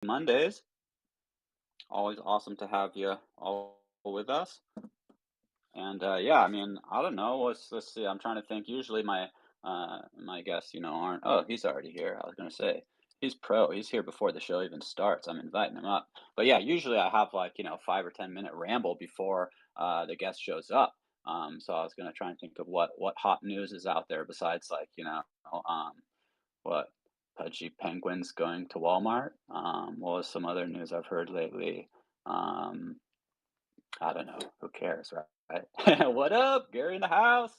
Mondays. Always awesome to have you all with us. And yeah, I mean, I don't know. Let's see. I'm trying to think. Usually my guests, aren't. Oh, he's already here. I was gonna say he's pro. He's here before the show even starts. I'm inviting him up. But yeah, usually I have like 5 or 10 minute ramble before the guest shows up. So I was gonna try and think of what hot news is out there besides like what pudgy penguins going to Walmart. What was some other news I've heard lately? Um, I don't know. Who cares, right? What up, Gary in the house?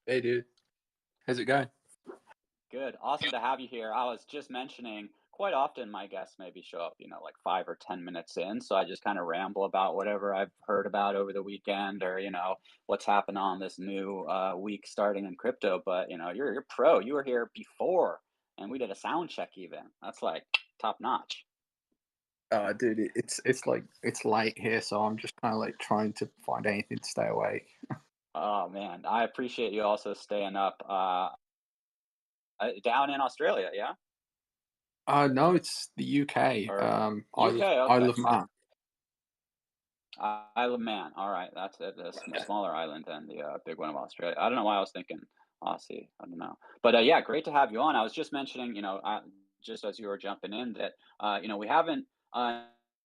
Hey, dude. How's it going? Good. Awesome to have you here. I was just mentioning quite often my guests maybe show up, like 5 or 10 minutes in. So I just kind of ramble about whatever I've heard about over the weekend or, what's happened on this new week starting in crypto. But, you're pro. You were here before and we did a sound check even. That's like top notch. Dude, it's like it's late here, so I'm just kind of like trying to find anything to stay awake. Oh man, I appreciate you also staying up down in Australia, yeah? No, it's the UK. Or I UK, live I okay. live Man. Isle of Man. All right, that's it. A smaller island than the big one of Australia. I don't know why I was thinking Aussie. I don't know, but yeah, great to have you on. I was just mentioning, just as you were jumping in, that we haven't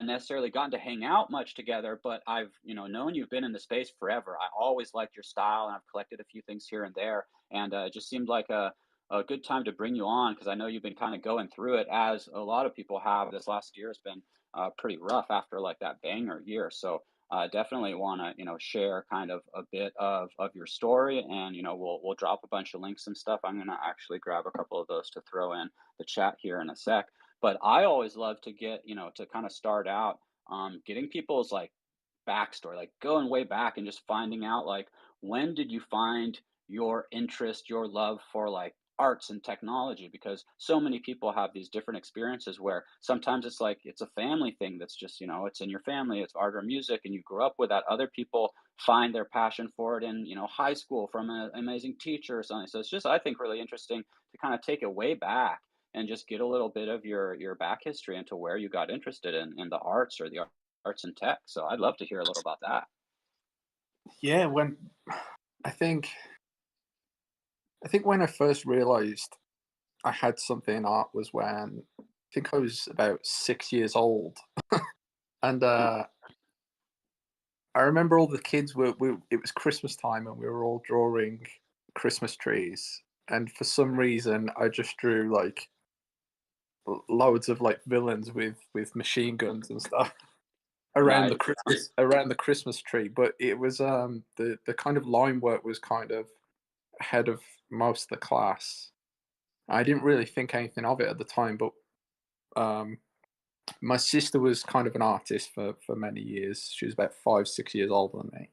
necessarily gotten to hang out much together, but I've known you've been in the space forever. I always liked your style, and I've collected a few things here and there, and it just seemed like a good time to bring you on because I know you've been kind of going through it as a lot of people have. This last year has been pretty rough after like that banger year. So definitely want to share kind of a bit of your story, and we'll drop a bunch of links and stuff. I'm gonna actually grab a couple of those to throw in the chat here in a sec. But I always love to get to kind of start out getting people's like backstory, like going way back and just finding out like when did you find your interest, your love for like arts and technology, because so many people have these different experiences where sometimes it's like it's a family thing that's just it's in your family, it's art or music and you grew up with that. Other people find their passion for it in high school from an amazing teacher or something. So it's just, I think, really interesting to kind of take it way back and just get a little bit of your back history into where you got interested in the arts or the arts and tech. So I'd love to hear a little about that. Yeah, when I think I think when I first realized I had something in art was when I think I was about 6 years old, and I remember all the kids were. It was Christmas time, and we were all drawing Christmas trees. And for some reason, I just drew like loads of like villains with machine guns and stuff Nice. around the Christmas tree. But it was the kind of line work was kind of ahead of most of the class. I didn't really think anything of it at the time, but um, my sister was kind of an artist for many years. She was about 5, 6 years older than me,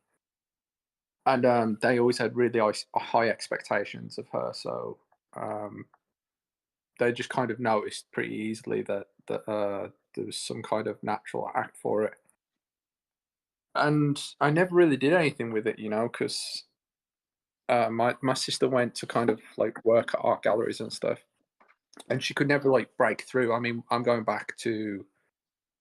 and they always had really high expectations of her. So um, they just kind of noticed pretty easily that there was some kind of natural act for it. And I never really did anything with it, because my sister went to kind of like work at art galleries and stuff, and she could never like break through. I mean, I'm going back to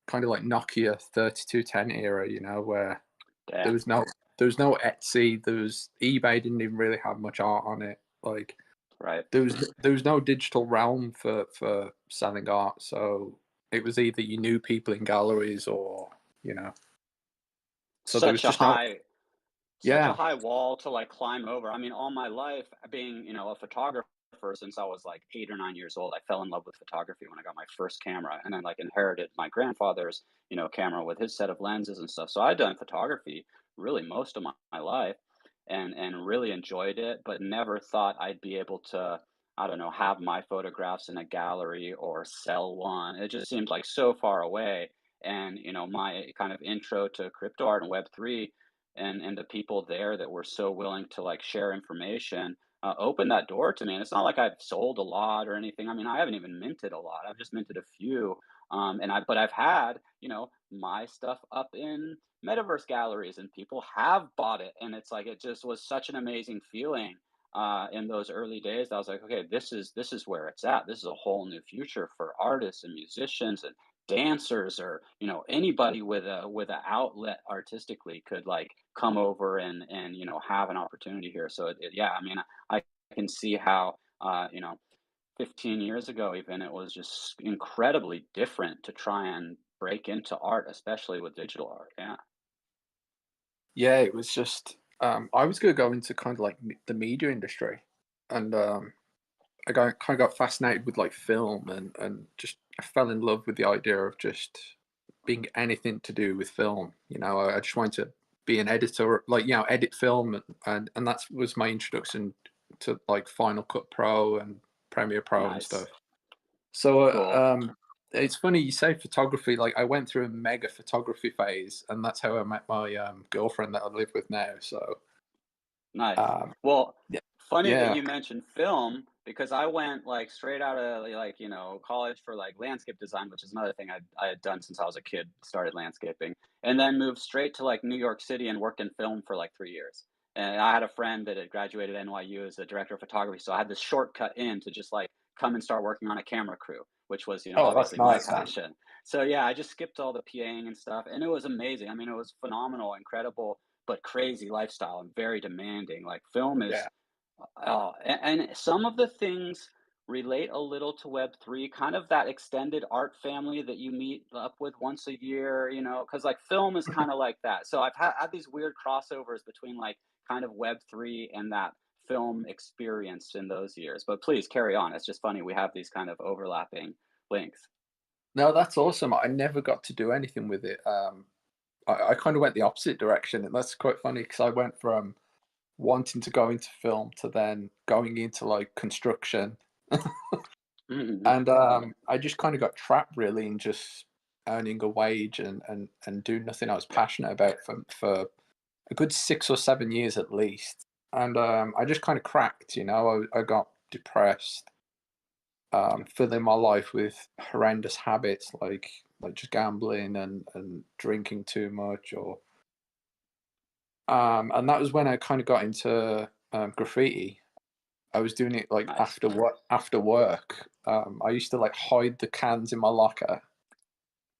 kind of like Nokia 3210 era, where there Damn. was no there was no Etsy, there was eBay didn't even really have much art on it. Like Right. there was no digital realm for selling art, so it was either you knew people in galleries or you know. So there was Such a just no. high such a Yeah. high wall to like climb over. I mean, all my life being, a photographer since I was like 8 or 9 years old, I fell in love with photography when I got my first camera and then like inherited my grandfather's, camera with his set of lenses and stuff. So I'd done photography really most of my life and really enjoyed it, but never thought I'd be able to, I don't know, have my photographs in a gallery or sell one. It just seemed like so far away. And, my kind of intro to crypto art and Web3 and the people there that were so willing to like share information opened that door to me. And it's not like I've sold a lot or anything. I mean, I haven't even minted a lot. I've just minted a few. But I've had, my stuff up in metaverse galleries and people have bought it. And it's like, it just was such an amazing feeling in those early days. I was like, okay, this is where it's at. This is a whole new future for artists and musicians and dancers or anybody with a outlet artistically could like come over and have an opportunity here. So yeah, I mean, I can see how 15 years ago even it was just incredibly different to try and break into art, especially with digital art. Yeah. Yeah, it was just I was gonna go into kind of like the media industry, and I got fascinated with like film, and just I fell in love with the idea of just being anything to do with film. I just wanted to be an editor, like edit film, and that was my introduction to like Final Cut Pro and Premiere Pro and Nice. stuff. So Cool. it's funny you say photography. Like I went through a mega photography phase, and that's how I met my girlfriend that I live with now. So Nice. um, Well, yeah, funny that yeah. you mentioned film because I went like straight out of like, college for like landscape design, which is another thing I had done since I was a kid, started landscaping, and then moved straight to like New York City and worked in film for like 3 years. And I had a friend that had graduated NYU as a director of photography. So I had this shortcut in to just like come and start working on a camera crew, which was, Oh, that's obviously my nice, man. passion. So yeah, I just skipped all the PAing and stuff. And it was amazing. I mean, it was phenomenal, incredible, but crazy lifestyle and very demanding. Like film is Yeah. and some of the things relate a little to Web3, kind of that extended art family that you meet up with once a year, because like film is kind of like that. So I've had these weird crossovers between like kind of Web3 and that film experience in those years. But please carry on. It's just funny. We have these kind of overlapping links. No, that's awesome. I never got to do anything with it. I kind of went the opposite direction, and that's quite funny because I went from wanting to go into film to then going into like construction, Mhm. and I just kind of got trapped really in just earning a wage and doing nothing I was passionate about for a good 6 or 7 years at least. And I just kind of cracked, I got depressed, filling my life with horrendous habits like just gambling and drinking too much, or and that was when I kind of got into graffiti. I was doing it like Nice. after work. I used to like hide the cans in my locker,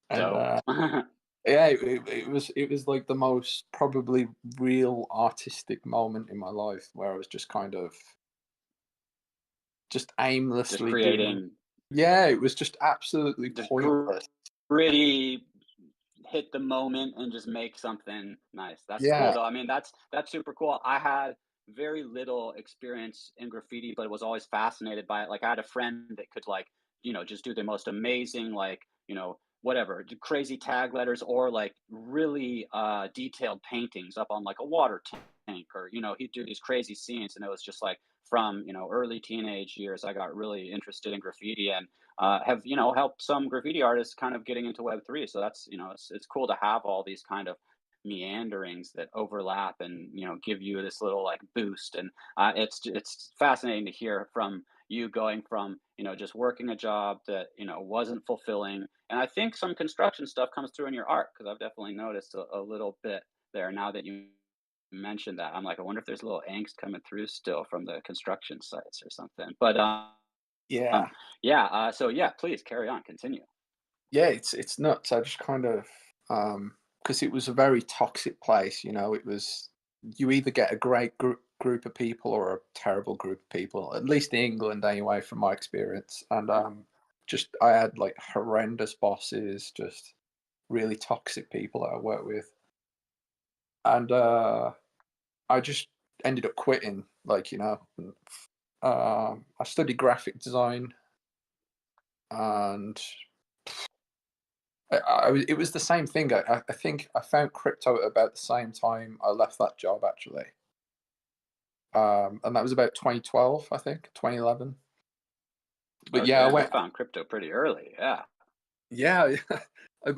and Dope. yeah, it was like the most probably real artistic moment in my life where I was just kind of just Just aimlessly doing. creating Yeah, it was just absolutely just pointless. gritty hit the moment and just make something nice. That's cool Yeah, though. I mean, that's super cool. I had very little experience in graffiti, but was always fascinated by it. Like I had a friend that could like, just do the most amazing like, whatever, crazy tag letters or like really detailed paintings up on like a water tank or he'd do these crazy scenes and it was just like from early teenage years I got really interested in graffiti and have helped some graffiti artists kind of getting into Web3. So that's it's cool to have all these kind of meanderings that overlap and give you this little like boost. And it's fascinating to hear from you going from just working a job that wasn't fulfilling. And I think some construction stuff comes through in your art because I've definitely noticed a little bit there now that you mentioned that. I'm like, I wonder if there's a little angst coming through still from the construction sites or something. But yeah, yeah, so yeah, please carry on, continue. yeah. It's nuts. I just kind of because it was a very toxic place. It was you either get a great group of people or a terrible group of people. At least in England, anyway, from my experience. And just I had like horrendous bosses, just really toxic people that I worked with, and I just ended up quitting. Like I studied graphic design, and it was the same thing. I think I found crypto at about the same time I left that job actually, and that was about 2012, I think 2011. But yeah, I Okay, you went. found crypto pretty early, yeah. Yeah,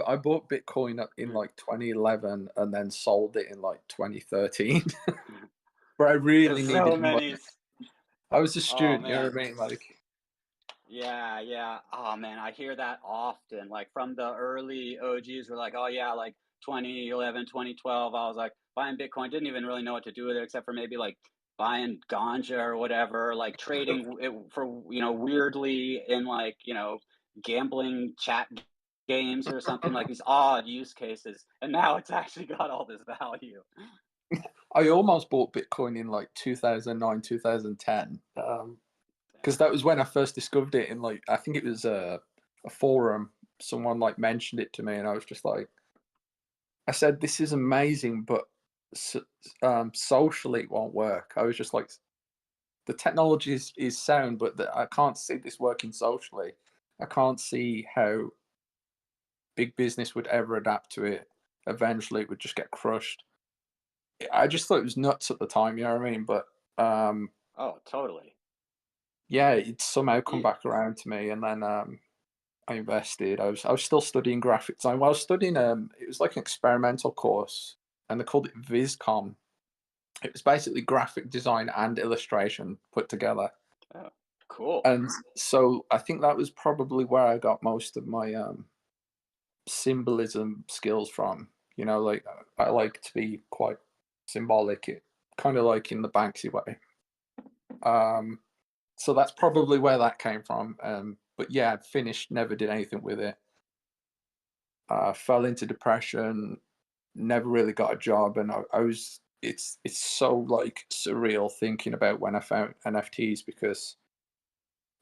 I bought Bitcoin in like 2011 and then sold it in like 2013, where I really There's so needed the many. money. I was a Oh student, you know man, what I mean? Like, yeah, yeah. Oh man, I hear that often. Like from the early OGs were like, oh yeah, like 2011, 2012. I was like buying Bitcoin, didn't even really know what to do with it except for maybe like buying ganja or whatever, like trading it for weirdly in like gambling chat games or something, like these odd use cases, and now it's actually got all this value. I almost bought Bitcoin in like 2009, 2010, because that was when I first discovered it in like I think it was a forum. Someone like mentioned it to me, and I was just like, I said, "This is amazing, but socially it won't work." I was just like, the technology is sound, but I can't see this working socially. I can't see how big business would ever adapt to it. Eventually, it would just get crushed. I just thought it was nuts at the time, you know what I mean? But Oh, totally. yeah, it somehow come Yeah. back around to me, and then I invested. I was still studying graphic design. Well, I was studying it was like an experimental course, and they called it VisCom. It was basically graphic design and illustration put together. Oh, cool. And so I think that was probably where I got most of my symbolism skills from. You know, like I like to be quite symbolic, kind of like in the Banksy way. Um, so that's probably where that came from. But yeah, I finished, never did anything with it. Fell into depression, never really got a job, and I was. It's so like surreal thinking about when I found NFTs because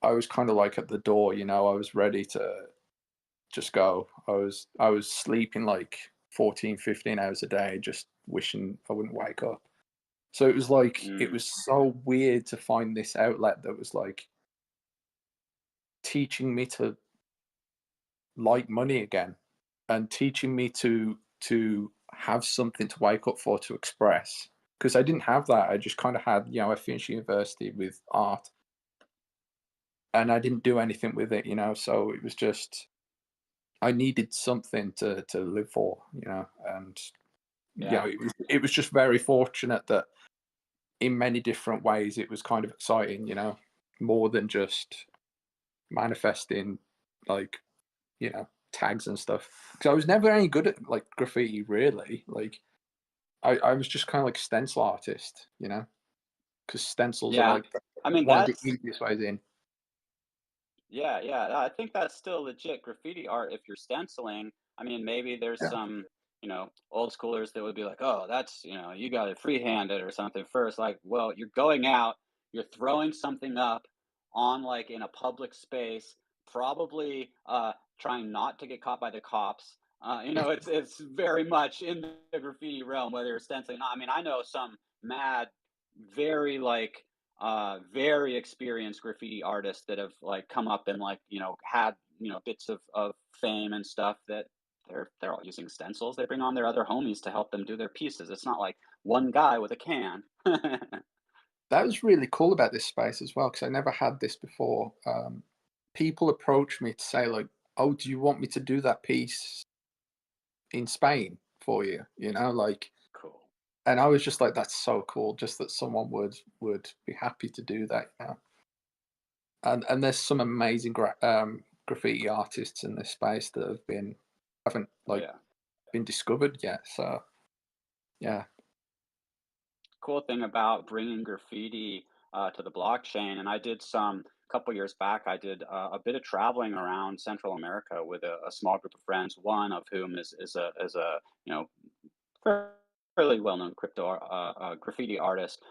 I was kind of like at the door, you know. I was ready to just go. I was sleeping like 14, 15 hours a day, just wishing I wouldn't wake up. So it was like it Mm, was so weird to find this outlet that was like teaching me to like money again and teaching me to have something to wake up for to express because I didn't have that. I just kind of had, you know, I finished university with art and I didn't do anything with it, you know. So it was just I needed something to live for, you know, and you yeah. know, it was just very fortunate that in many different ways it was kind of exciting, you know, more than just manifesting like, you know, tags and stuff. Because I was never any good at like graffiti really. Like I was just kind of like a stencil artist, you know, because stencils are Yeah. like I mean, one of the that's easiest ways in. yeah, yeah. I think that's still legit graffiti art if you're stenciling. I mean, maybe there's Yeah. some, old schoolers that would be like, "Oh, that's, you got to freehand it or something first." Like, well, you're going out, you're throwing something up on like in a public space, probably trying not to get caught by the cops. It's very much in the graffiti realm, whether you're stenciling or not. I mean, I know some mad, very like very experienced graffiti artists that have like come up and like had bits of fame and stuff that they're all using stencils. They bring on their other homies to help them do their pieces. It's not like one guy with a can. That was really cool about this space as well because I never had this before. People approach me to say like, "Oh, do you want me to do that piece in Spain for you?" You know, like, Cool. and I was just like, "That's so cool!" Just that someone would be happy to do that. You know? And there's some amazing graffiti artists in this space that haven't Oh like yeah. been discovered yet. So yeah, Cool thing about bringing graffiti to the blockchain, and I did some a couple years back. I did a bit of traveling around Central America with a small group of friends. One of whom is a fairly well-known crypto graffiti artist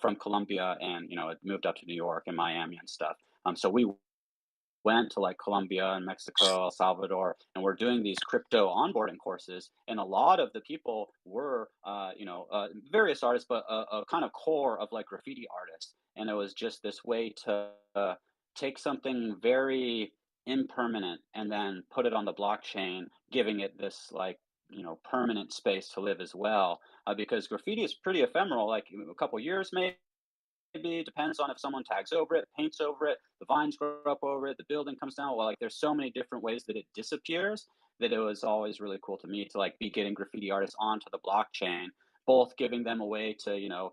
from Colombia, and had moved up to New York and Miami and stuff. So we went to like Colombia and Mexico, El Salvador, and we're doing these crypto onboarding courses. And a lot of the people were, various artists, but a kind of core of like graffiti artists. And it was just this way to take something very impermanent and then put it on the blockchain, giving it this like permanent space to live as well. Because graffiti is pretty ephemeral, like a couple years maybe, depends on if someone tags over it, paints over it, the vines grow up over it, the building comes down. Well, like there's so many different ways that it disappears that it was always really cool to me to like be getting graffiti artists onto the blockchain, both giving them a way to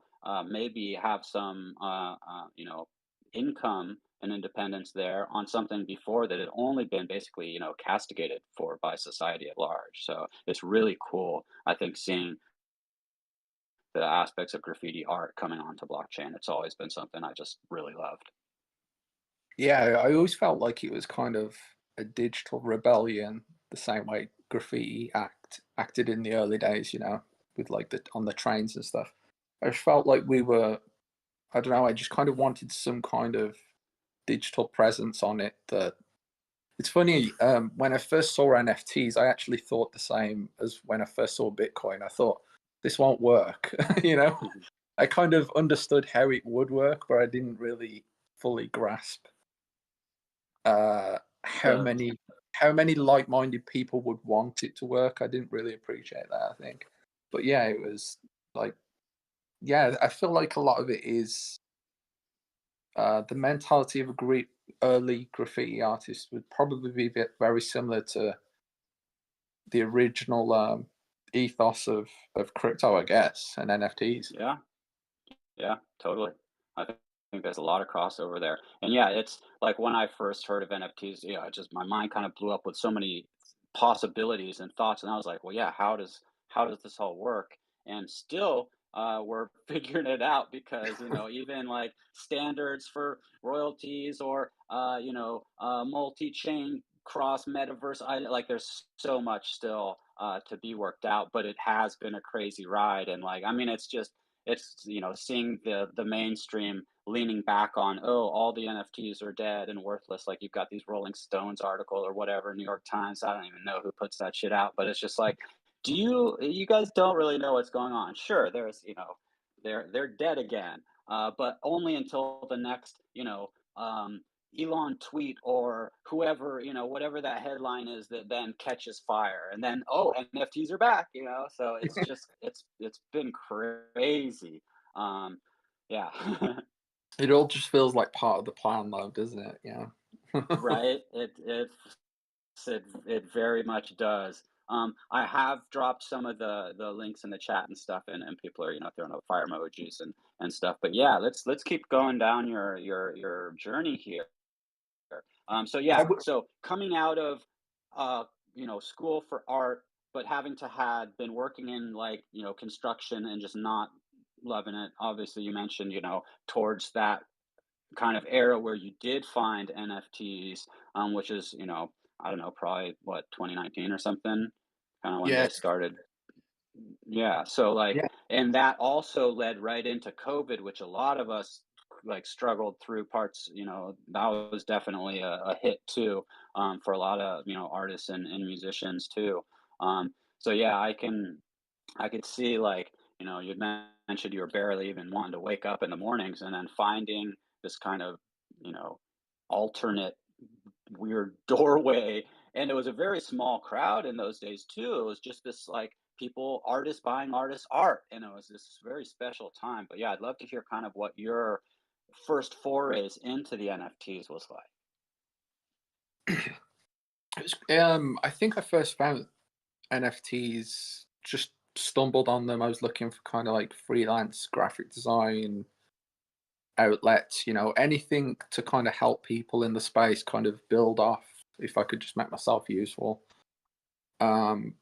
maybe have some income and independence there on something before that had only been basically castigated for by society at large. So it's really cool, I think, seeing the aspects of graffiti art coming onto blockchain. It's always been something I just really loved. yeah. I always felt like it was kind of a digital rebellion the same way graffiti acted in the early days, with like on the trains and stuff. I just felt like we were, I don't know, I just kind of wanted some kind of digital presence on it. That it's funny, when I first saw NFTs, I actually thought the same as when I first saw Bitcoin. I thought this won't work. I kind of understood how it would work, but I didn't really fully grasp how The many like-minded people would want it to work. I didn't really appreciate that, I think. But yeah, it was like, yeah, I feel like a lot of it is the mentality of a great early graffiti artist would probably be very similar to the original ethos of crypto, I guess, and NFTs. yeah. Yeah, totally. I think there's a lot of crossover there. And yeah, it's like when I first heard of NFTs, yeah, just my mind kind of blew up with so many possibilities and thoughts. And I was like, well, yeah, how does this all work? And still, we're figuring it out because, even like standards for royalties or, multi-chain cross metaverse, like there's so much still to be worked out, but it has been a crazy ride. And like, I mean, it's seeing the mainstream leaning back on, oh, all the NFTs are dead and worthless, like you've got these Rolling Stones article or whatever, New York Times, I don't even know who puts that shit out, but it's just like, do you guys don't really know what's going on? Sure, there's they're dead again, but only until the next Elon tweet or whoever, whatever that headline is that then catches fire. And then, oh, NFTs are back, So it's just it's been crazy. Yeah. It all just feels like part of the plan, though, doesn't it? Yeah. Right. It very much does. I have dropped some of the links in the chat and stuff, and people are throwing up fire emojis and stuff. But yeah, let's keep going down your journey here. So I yeah, would, so coming out of school for art, but having to had been working in like construction and just not loving it. Obviously, you mentioned towards that kind of era where you did find NFTs, which is I don't know, probably what 2019 or something, kind of when they yes, started. Yeah, so like, yeah, and that also led right into COVID, which a lot of us like struggled through parts. That was definitely a hit too, for a lot of artists and musicians too. So yeah, I could see like you'd mentioned you were barely even wanting to wake up in the mornings, and then finding this kind of you know alternate weird doorway. And it was a very small crowd in those days too. It was just this like people, artists buying artists art, and it was this very special time. But yeah, I'd love to hear kind of what your first forays into the NFTs was like. I think I first found NFTs, just stumbled on them. I was looking for kind of like freelance graphic design outlets, anything to kind of help people in the space kind of build off if I could just make myself useful. Um,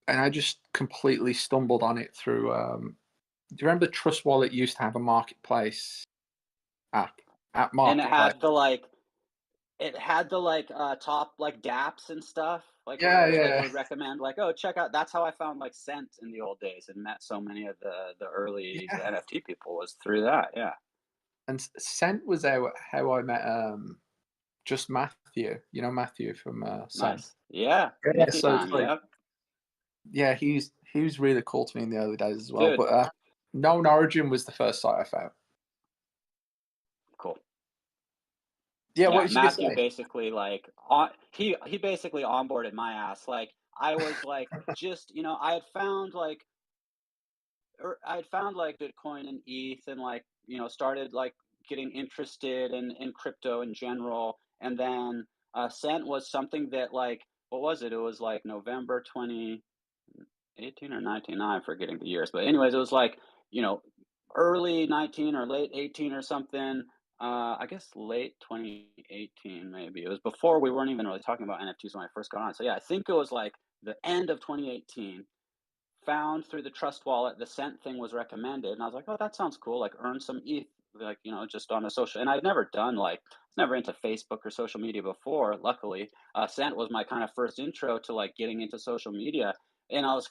and I just completely stumbled on it through. Do you remember Trust Wallet used to have a marketplace app? App And it marketplace. had the like top like dApps and stuff, like Yeah, where like it yeah, would recommend like, oh, check out. That's how I found like Scent in the old days and met so many of the early yeah. NFT people was through that. Yeah. And Scent was how I met just Matthew. Matthew from Scent. Nice. Yeah. Yeah, Mickey so it's time. like, Yep. yeah, he was really cool to me in the early days as well. Dude. But Known Origin was the first site I found. Cool. Yeah, what Yeah, was you gonna Matthew say? basically like on he basically onboarded my ass. Like I was like just I had found like Bitcoin and ETH and like started like getting interested in crypto in general. And then Cent was something that like what was it? It was like November 2018 or 19. I'm forgetting the years, but anyways, it was like you know early 19 or late 18 or something. I guess late 2018 maybe. It was before we weren't even really talking about NFTs when I first got on. So yeah, I think it was like the end of 2018. Found through the Trust Wallet, the Cent thing was recommended, and I was like, oh, that sounds cool. Like earn some ETH like, just on a social, and I'd never done like, I was never into Facebook or social media before, luckily. Scent was my kind of first intro to like getting into social media. And I was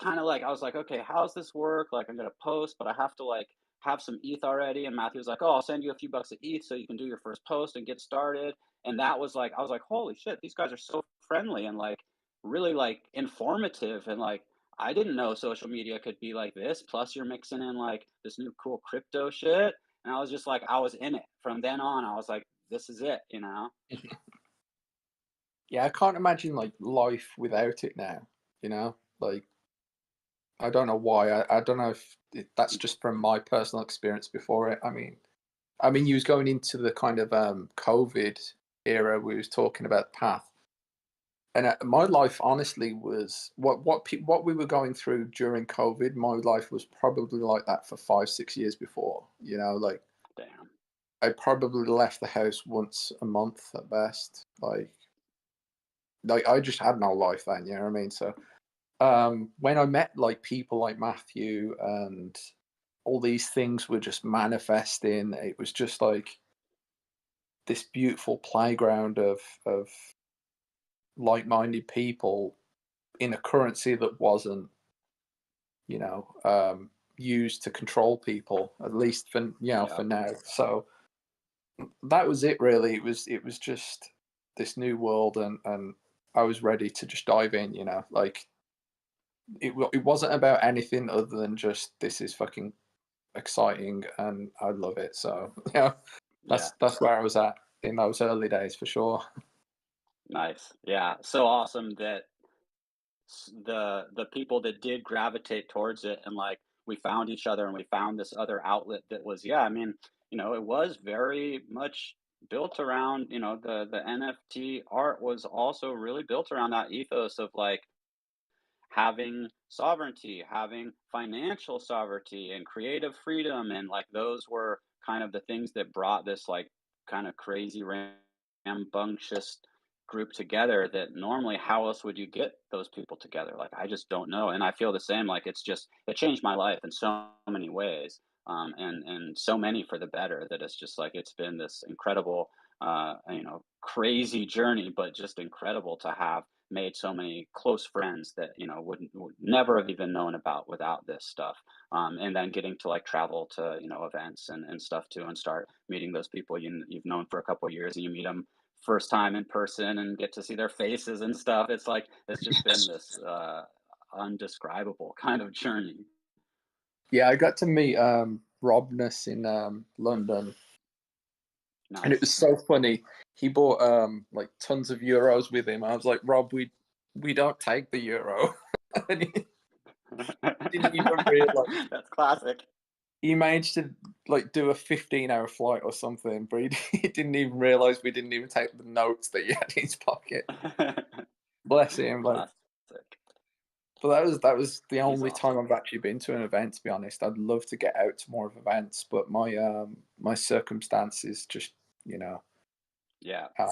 like, okay, how's this work? Like, I'm gonna post, but I have to like have some ETH already. And Matthew was like, oh, I'll send you a few bucks of ETH so you can do your first post and get started. And that was like, I was like, holy shit, these guys are so friendly and like really like informative. And like, I didn't know social media could be like this. Plus, you're mixing in like this new cool crypto shit. And I was just like, I was in it from then on. I was like, this is it, you know? Yeah, I can't imagine like life without it now. You know, like I don't know why. I don't know if that's just from my personal experience before it. I mean, you was going into the kind of COVID era. We was talking about the path, and my life honestly was what we were going through during COVID. My life was probably like that for 5 6 years before. You know, like Damn. I probably left the house once a month at best. Like I just had no life then. You know what I mean? So when I met like people like Matthew and all these things were just manifesting, it was just like this beautiful playground of like-minded people in a currency that wasn't, you know, used to control people, at least for Yeah. for now. So that was it really. It was just this new world, and I was ready to just dive in, like it wasn't about anything other than just this is fucking exciting and I love it. So yeah, Yeah. that's where I was at in those early days for sure. Nice. Yeah. So awesome that the people that did gravitate towards it, and like we found each other and we found this other outlet that was, yeah, I mean, it was very much built around, the NFT art was also really built around that ethos of like having sovereignty, having financial sovereignty and creative freedom. And like those were kind of the things that brought this like kind of crazy rambunctious group together, that normally how else would you get those people together? Like I just don't know. And I feel the same. Like it changed my life in so many ways. And so many for the better, that it's just like it's been this incredible crazy journey, but just incredible to have made so many close friends that would never have even known about without this stuff. And then getting to like travel to events and stuff too, and start meeting those people you've known for a couple of years, and you meet them first time in person and get to see their faces and stuff. It's like it's just been this undescribable kind of journey. Yeah, I got to meet Robness in London, and it was Nice. so funny. He bought like tons of euros with him. I was like, Rob, we don't take the euro. And he didn't even realize. That's classic. He managed to like do a 15-hour flight or something, but he didn't even realize we didn't even take the notes that he had in his pocket. Bless him. Like, Classic. but that was the He's only time awesome. I've actually been to an event. To be honest, I'd love to get out to more of events, but my circumstances just you know Yeah. uh,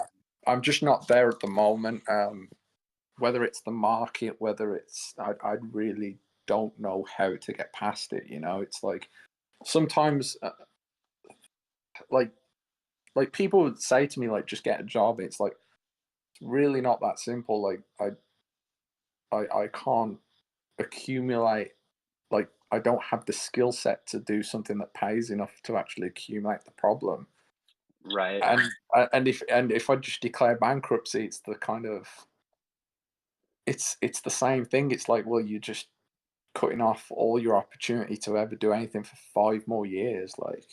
I'm just not there at the moment. Whether it's the market, whether it's I really don't know how to get past it. It's like sometimes like people would say to me like just get a job. It's like it's really not that simple. Like I can't accumulate, like I don't have the skill set to do something that pays enough to actually accumulate the problem. Right. And if I just declare bankruptcy, it's the kind of it's the same thing. It's like, well, you're just cutting off all your opportunity to ever do anything for 5 more years. Like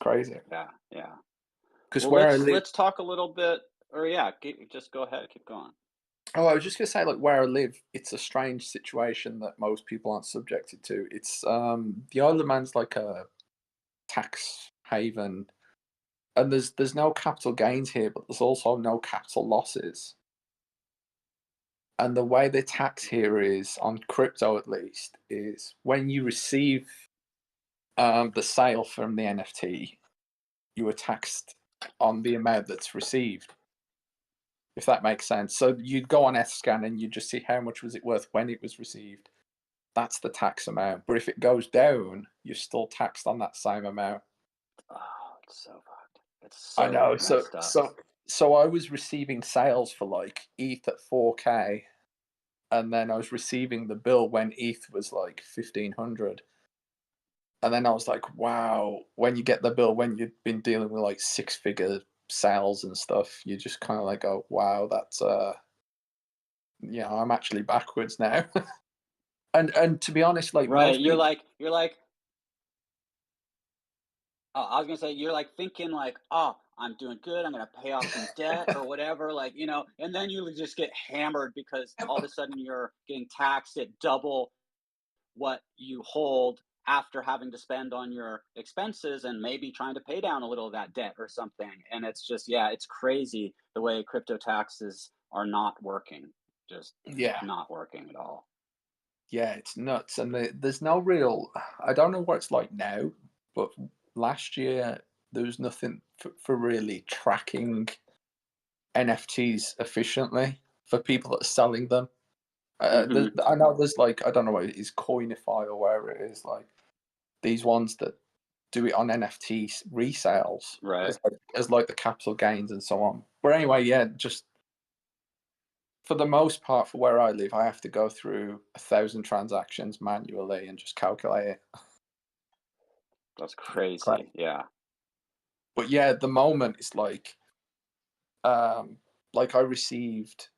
crazy. Yeah. Yeah. Because Well, where I live, let's talk a little bit, or yeah, just go ahead, keep going. oh, I was just gonna say, like where I live, it's a strange situation that most people aren't subjected to. It's the Isle of Man's like a tax haven, and there's no capital gains here, but there's also no capital losses. And the way they tax here is on crypto, at least, is when you receive the sale from the NFT, you are taxed on the amount that's received, if that makes sense. So you'd go on Scan and you just see how much was it worth when it was received. That's the tax amount. But if it goes down, you're still taxed on that same amount. Oh, it's so fucked. It's I so know. So messed up. so so I was receiving sales for like ETH at 4K, and then I was receiving the bill when ETH was like 1500. And then I was like, wow, when you get the bill, when you've been dealing with like six-figure sales and stuff, you just kind of like, oh, wow, that's I'm actually backwards now. And to be honest, like Right. most You're people, like, you're like, oh, I was gonna say you're like thinking like, oh, I'm doing good. I'm gonna pay off some debt or whatever, like and then you just get hammered because all of a sudden you're getting taxed at double what you hold after having to spend on your expenses and maybe trying to pay down a little of that debt or something. And it's just, yeah, it's crazy the way crypto taxes are not working, just yeah, not working at all. yeah, it's nuts. And there's no real, I don't know what it's like now, but last year there was nothing for really tracking NFTs efficiently for people that are selling them. Hmm. I know there's like, I don't know what it is, Coinify or wherever it is, like these ones that do it on NFT resales Right. as like the capital gains and so on. But anyway, yeah, just for the most part, for where I live, I have to go through 1,000 transactions manually and just calculate it. That's Great. crazy. Yeah. But yeah, at the moment, it's um, like I received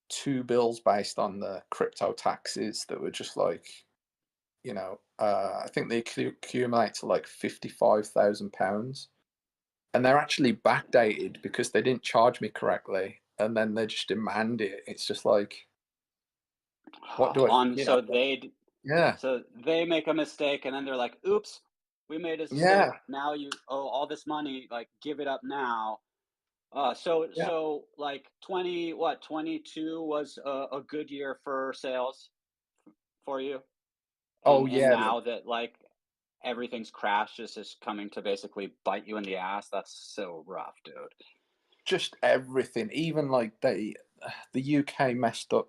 two bills based on the crypto taxes that were just like, I think they accumulate to like £55,000, and they're actually backdated because they didn't charge me correctly, and then they just demand it. It's just like, what do I, On so they yeah, so they make a mistake and then they're like, oops, we made a mistake. yeah, Now you owe all this money, like give it up now. yeah. Like 22 was a good year for sales for you, Oh and yeah, now that like everything's crashed, this is coming to basically bite you in the ass. That's so rough, dude. just everything. Even like the UK messed up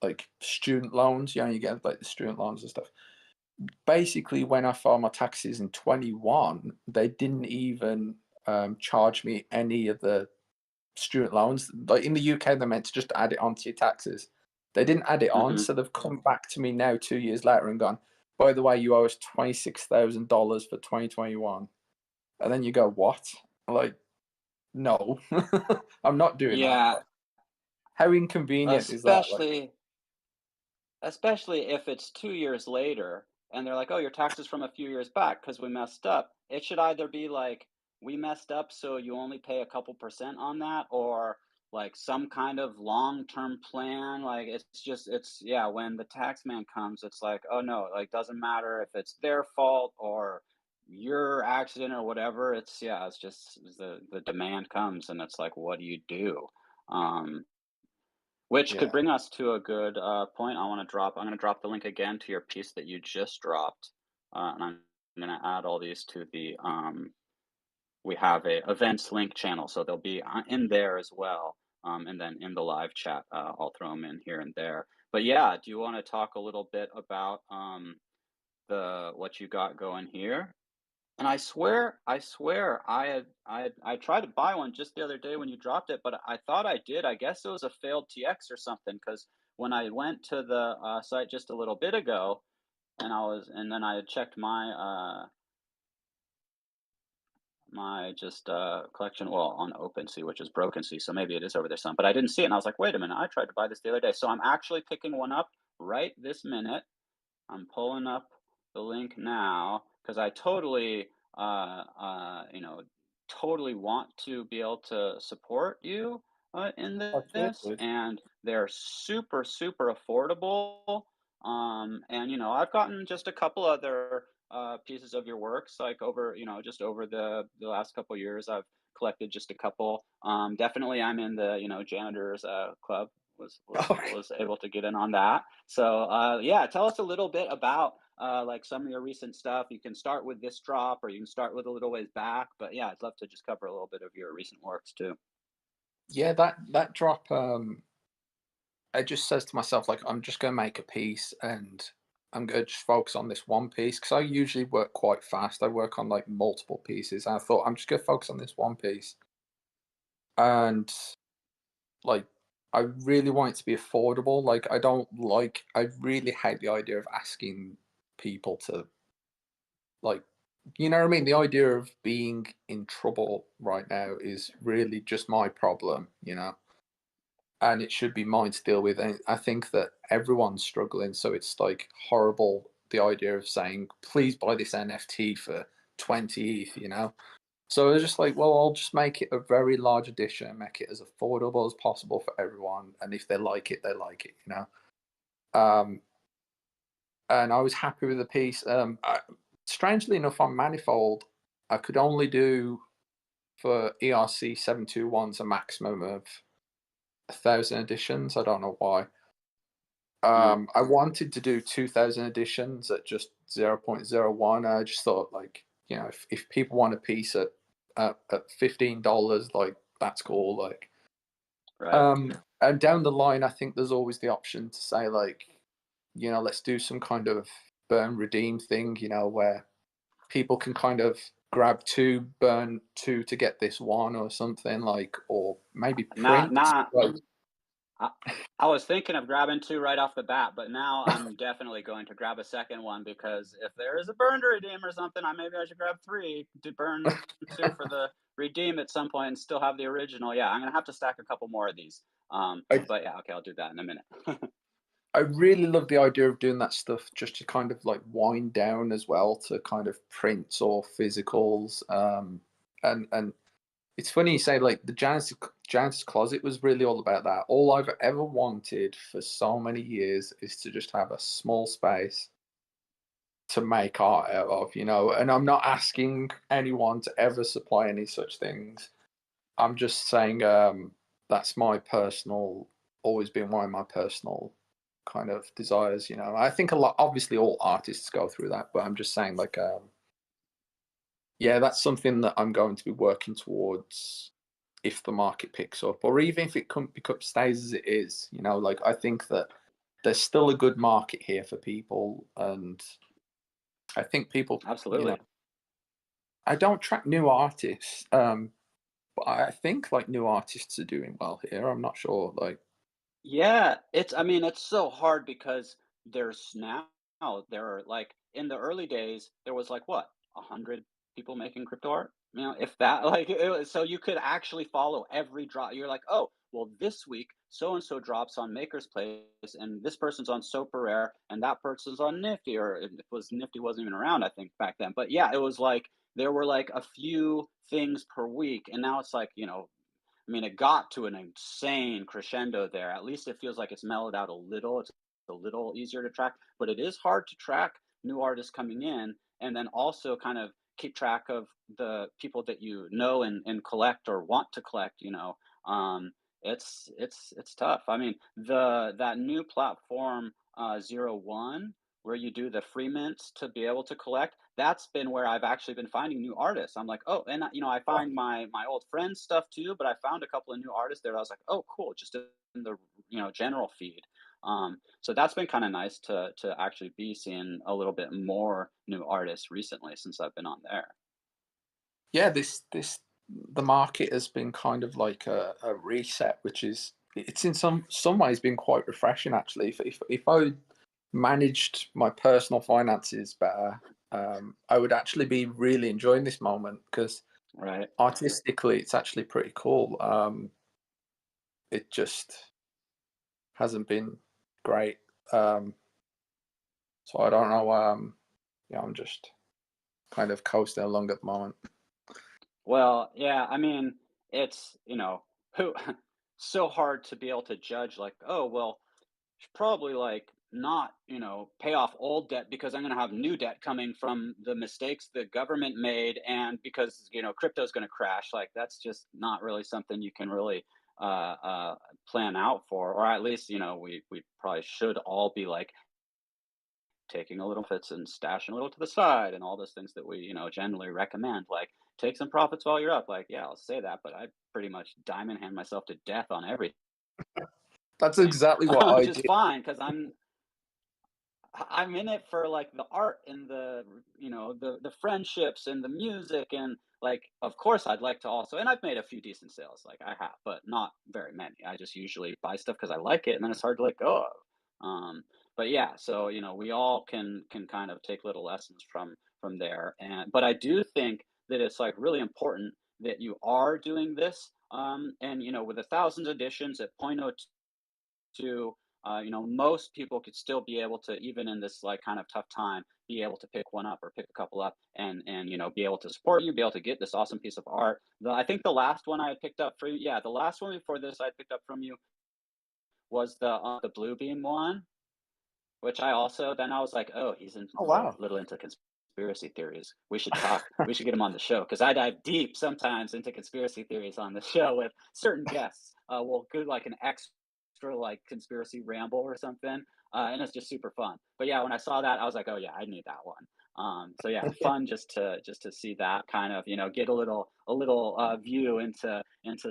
like student loans. You get like the student loans and stuff. Basically, when I filed my taxes in 21, they didn't even charge me any of the student loans. Like in the UK, they're meant to just add it onto your taxes. They didn't add it on, Hmm. so they've come back to me now 2 years later and gone, by the way, you owe us $26,000 for 2021. And then you go, what? Like, no, I'm not doing that. Yeah, Like, how inconvenient is that? Like, especially if it's 2 years later and they're like, oh, your taxes from a few years back because we messed up. It should either be like, we messed up, so you only pay a couple percent on that, or like some kind of long-term plan. Like yeah, when the tax man comes, it's like, oh no, like doesn't matter if it's their fault or your accident or whatever. It's yeah, it's just the demand comes and it's like, what do you do? Um, which could yeah, bring us to a good point I want to drop. I'm going to drop the link again to your piece that you just dropped. And I'm going to add all these to we have a events link channel. So they'll be in there as well. And then in the live chat, I'll throw them in here and there. But yeah, do you want to talk a little bit about what you got going here? And I swear, I tried to buy one just the other day when you dropped it, but I thought I did. I guess it was a failed TX or something. Because when I went to the site just a little bit ago, and then I had checked my just collection, well, on OpenSea, which is broken sea, so maybe it is over there some. But I didn't see it, and I was like, wait a minute, I tried to buy this the other day, so I'm actually picking one up right this minute. I'm pulling up the link now because I totally, totally want to be able to support you in this, absolutely. and they're super, super affordable. And I've gotten just a couple other pieces of your works, like over, just over the last couple years, I've collected just a couple. Definitely, I'm in the janitors club. Was able to get in on that. So yeah, tell us a little bit about like some of your recent stuff. You can start with this drop, or you can start with a little ways back. But yeah, I'd love to just cover a little bit of your recent works too. Yeah, that drop. I just says to myself like, I'm just gonna make a piece, and I'm gonna just focus on this one piece because I usually work quite fast. I work on like multiple pieces. And I thought I'm just gonna focus on this one piece, and like I really want it to be affordable. Like I really hate the idea of asking people to like, you know what I mean? The idea of being in trouble right now is really just my problem, you know, and it should be mine to deal with. And I think that everyone's struggling, so it's like horrible the idea of saying, please buy this NFT for 20 ETH, you know. So it's just like, well, I'll just make it a very large edition, make it as affordable as possible for everyone, and if they like it, they like it, you know. Um, and I was happy with the piece. Strangely enough, on Manifold, I could only do for ERC 721s a maximum of 1,000 editions. I don't know why. Mm, I wanted to do 2,000 editions at just 0.01. I just thought, like, you know, if people want a piece at $15, like that's cool. Like, right. and down the line, I think there's always the option to say, like, you know, let's do some kind of burn redeem thing, you know, where people can kind of grab two, burn two to get this one or something like, or maybe Now, print. now Like, I, I was thinking of grabbing two right off the bat, but now I'm definitely going to grab a second one because if there is a burn to redeem or something, maybe I should grab three to burn two for the redeem at some point and still have the original. Yeah, I'm gonna have to stack a couple more of these. I, But yeah, okay, I'll do that in a minute. I really love the idea of doing that stuff just to kind of like wind down as well to kind of prints or physicals. And it's funny you say like the Janitor's Closet was really all about that. All I've ever wanted for so many years is to just have a small space to make art out of, you know. And I'm not asking anyone to ever supply any such things. I'm just saying that's my personal, always been one of my personal kind of desires, you know. I think a lot, obviously, all artists go through that, but I'm just saying, like, yeah, that's something that I'm going to be working towards if the market picks up, or even if it couldn't pick up, stays as it is, you know. Like, I think that there's still a good market here for people, and I think people, you know, Absolutely. I don't track new artists, but I think like new artists are doing well here. I'm not sure, like, Yeah, I mean, it's so hard because there's now there are like in the early days there was like what 100 people making crypto art, you know, if that like so you could actually follow every drop. You're like, oh, well, this week so and so drops on Maker's Place, and this person's on Super Rare, and that person's on Nifty, or it was Nifty wasn't even around, I think back then. But yeah, it was like there were like a few things per week, and now it's like I mean, it got to an insane crescendo there. At least it feels like it's mellowed out a little. It's a little easier to track, but it is hard to track new artists coming in and then also kind of keep track of the people that you know and collect or want to collect, you know. It's tough. I mean, that new platform 01 where you do the free mints to be able to collect, that's been where I've actually been finding new artists. I'm like, oh, and I oh, find my old friends stuff too, but I found a couple of new artists there. I was like, oh, cool, just in the general feed. So that's been kind of nice to actually be seeing a little bit more new artists recently since I've been on there. yeah, this the market has been kind of like a reset, which is it's in some ways been quite refreshing actually. If I managed my personal finances better, I would actually be really enjoying this moment because Right. artistically, it's actually pretty cool. It just hasn't been great. Um, so I don't know. Yeah, I'm just kind of coasting along at the moment. Well, yeah, I mean, it's, who so hard to be able to judge like, oh, well, should probably like not, pay off old debt because I'm going to have new debt coming from the mistakes the government made and because, crypto's going to crash. Like that's just not really something you can really plan out for, or at least, we probably should all be like taking a little profits and stashing a little to the side and all those things that we, generally recommend. Like take some profits while you're up. Like, yeah, I'll say that, but I pretty much diamond hand myself to death on everything, That's exactly what I which is did. fine because I'm I'm in it for like the art and the the friendships and the music and like of course I'd like to also, and I've made a few decent sales, like I have, but not very many. I just usually buy stuff because I like it and then it's hard to let go of. But yeah, so we all can kind of take little lessons from there. And but I do think that it's like really important that you are doing this. And with 1,000 editions at 0.02, most people could still be able to, even in this like kind of tough time, be able to pick one up or pick a couple up and be able to support you, be able to get this awesome piece of art. I think the last one I had picked up for you, yeah, the last one before this I picked up from you was the blue beam one, which I also then I was like, oh, he's a Oh wow. little into conspiracy theories. We should talk. We should get him on the show because I dive deep sometimes into conspiracy theories on the show with certain guests. We'll do like an extra like conspiracy ramble or something, and it's just super fun. But yeah, when I saw that, I was like, oh yeah, I need that one. So yeah, fun just to see that kind of get a little view into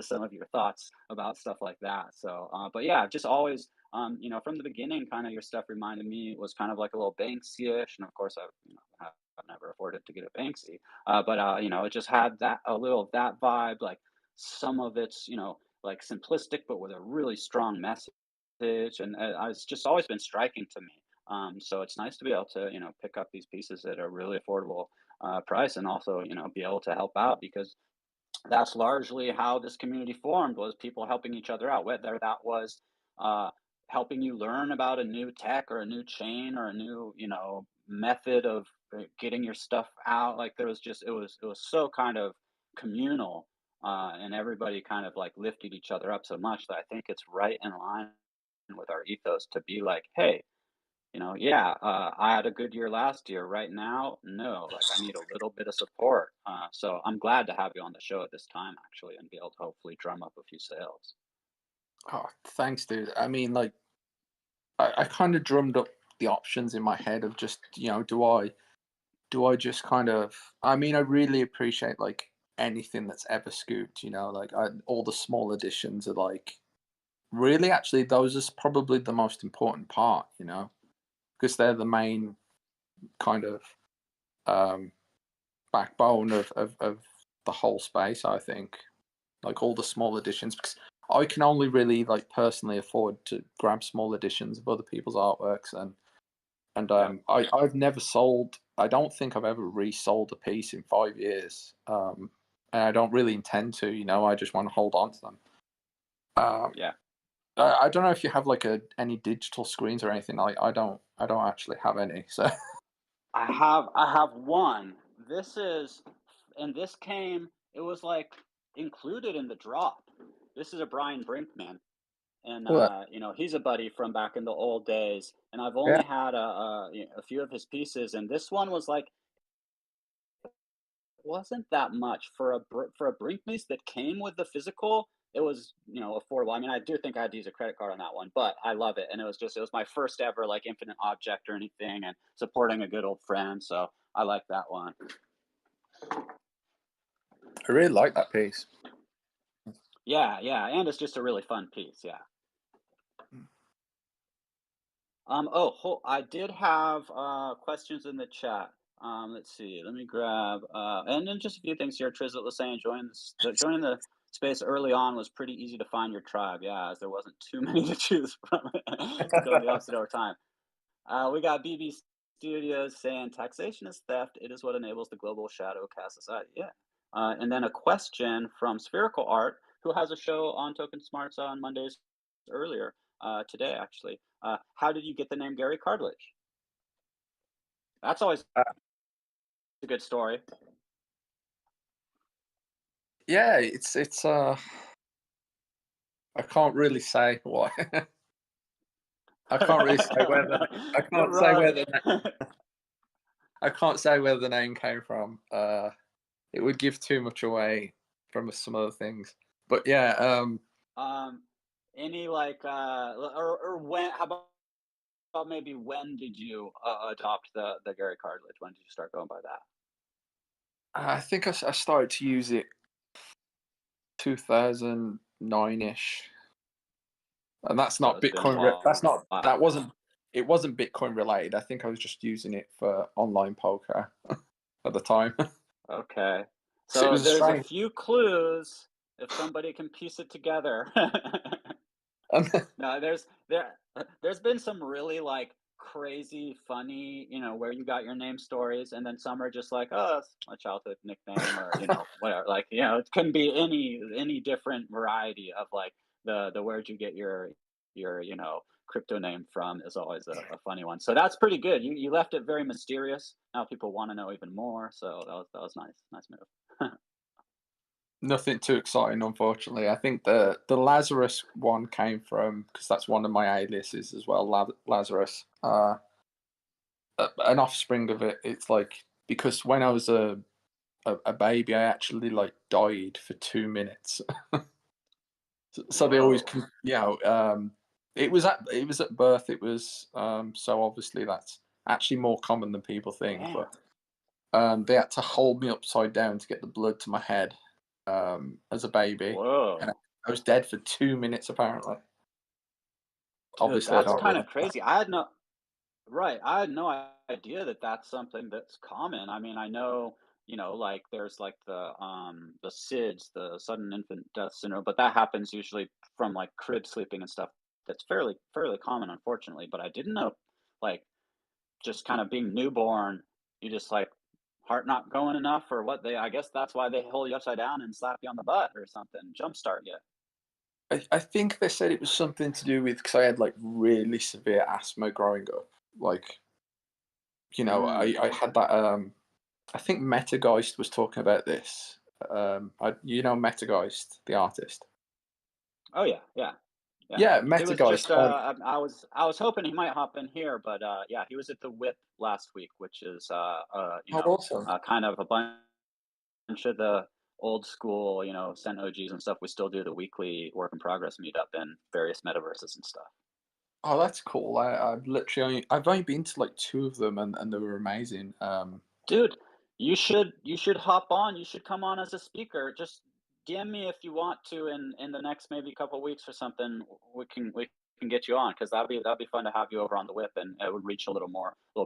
some of your thoughts about stuff like that. So, but yeah, just always from the beginning, kind of your stuff reminded me it was kind of like a little Banksy-ish, and of course, I've never afforded to get a Banksy, but it just had that a little of that vibe. Like some of it's like simplistic, but with a really strong message, and it's just always been striking to me. So it's nice to be able to pick up these pieces at a really affordable price, and also be able to help out because that's largely how this community formed was people helping each other out, whether that was uh, helping you learn about a new tech or a new chain or a new method of getting your stuff out. Like there was just it was so kind of communal, and everybody kind of like lifted each other up so much that I think it's right in line with our ethos to be like, hey, yeah, I had a good year last year. Right now, no, like I need a little bit of support. So I'm glad to have you on the show at this time, actually, and be able to hopefully drum up a few sales. Oh, thanks, dude. I mean, like, I kind of drummed up the options in my head of just, do I just kind of, I mean, I really appreciate like anything that's ever scooped, like all the small additions are like, really, actually, those are probably the most important part, because they're the main kind of um, backbone of the whole space, I think. Like all the small editions, because I can only really like personally afford to grab small editions of other people's artworks, and Yeah. I've never sold. I don't think I've ever resold a piece in 5 years, and I don't really intend to. I just want to hold on to them. Um, Yeah. I don't know if you have like any digital screens or anything. I don't actually have any. So I have one. This is and this came it was like included in the drop. This is a Brian Brinkman. And well, he's a buddy from back in the old days. And I've yeah, only had a few of his pieces, and this one was like wasn't that much for for a Brink piece that came with the physical. It was affordable. I mean, I do think I had to use a credit card on that one, but I love it, and it was my first ever like infinite object or anything, and supporting a good old friend. So I like that one. I really like that piece. Yeah, yeah, and it's just a really fun piece. Yeah. Oh, I did have questions in the chat. Let's see. Let me grab and then just a few things here. Trizlet was saying joining the space early on was pretty easy to find your tribe. Yeah, as there wasn't too many to choose from. Going the opposite over time. We got BB Studios saying taxation is theft. It is what enables the global shadow cast society. Yeah. And then a question from Spherical Art, who has a show on Token Smarts on Mondays earlier today, actually. How did you get the name Gary Cartledge? That's always Uh, a good story. yeah, it's I can't really say why. I can't really say where the I can't say Right. where the I can't say where the name came from. It would give too much away from some other things. But yeah, um, any like or when? How about maybe when did you adopt the Gary Cartledge? When did you start going by that? I think I started to use it 2009ish, and that's So not it's been a Bitcoin. while. That wasn't it wasn't Bitcoin related. I think I was just using it for online poker at the time. Okay. So it So was a there's a strange. few clues if somebody can piece it together. No, there's been some really, like, crazy, funny, where you got your name stories, and then some are just like, "Oh, it's a childhood nickname," or, whatever, like, it can be any different variety of, like, the where'd you get your crypto name from is always a funny one. So that's pretty good. You left it very mysterious. Now people wanna know even more, so that was nice. Nice move. Nothing too exciting, unfortunately. I think the Lazarus one came from, because that's one of my aliases as well, Lazarus. An offspring of it. It's like, because when I was a baby, I actually like died for 2 minutes. So they always, Whoa. it was at birth. It was so obviously that's actually more common than people think. Damn. But they had to hold me upside down to get the blood to my head as a baby, and Whoa. I was dead for 2 minutes apparently. Dude, Obviously, I that's don't kinda really. crazy. I had no idea that that's something that's common. I mean, I know, like there's like the SIDS, the sudden infant death syndrome, but that happens usually from like crib sleeping and stuff. That's fairly common, unfortunately. But I didn't know, like, just kind of being newborn, you just like heart not going enough or what they. I guess that's why they hold you upside down and slap you on the butt or something, jumpstart you. I think they said it was something to do with, because I had like really severe asthma growing up. Like, Mm. I had that. I think Metageist was talking about this. Metageist, the artist. Oh yeah, yeah. Yeah, Yeah, he was Metageist. just. I was hoping he might hop in here, but yeah, he was at the Whip last week, which is Oh, awesome. kind of a bunch of the old school, Cent OGs and stuff. We still do the weekly work in progress meetup in various metaverses and stuff. Oh, that's cool. I've only been to like two of them, and they were amazing. Dude, you should hop on. You should come on as a speaker. Just DM me if you want to in the next maybe couple weeks or something. We can get you on because that'd be fun to have you over on the whip and it would reach a little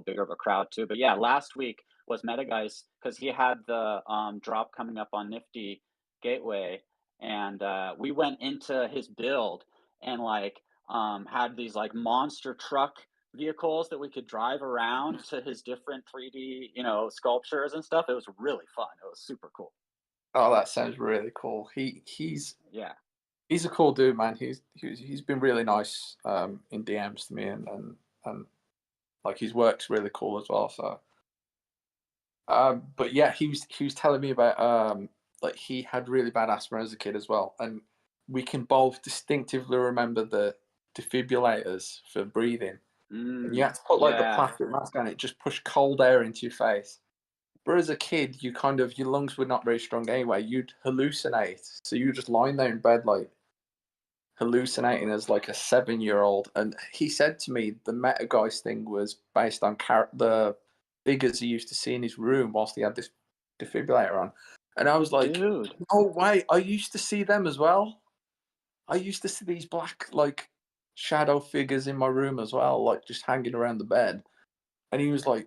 bigger of a crowd too. But yeah, last week was Metageist because he had the drop coming up on Nifty Gateway and we went into his build and like had these like monster truck vehicles that we could drive around to his different 3D, sculptures and stuff. It was really fun. It was super cool. Oh, that sounds really cool. Yeah. He's a cool dude, man. He's been really nice in DMs to me, and like his work's really cool as well. So, but yeah, he was telling me about like he had really bad asthma as a kid as well, and we can both distinctively remember the defibrillators for breathing, and you Mm, had to put like the yeah. plastic mask on. It just pushed cold air into your face. But as a kid, your lungs were not very strong anyway. You'd hallucinate, so you just lying there in bed like hallucinating Whoa. as like a 7-year old. And he said to me the Metageist thing was based on the figures he used to see in his room whilst he had this defibrillator on. And I was like, Dude. oh wait, I used to see them as well. I used to see these black like shadow figures in my room as well, like just hanging around the bed. And he was like,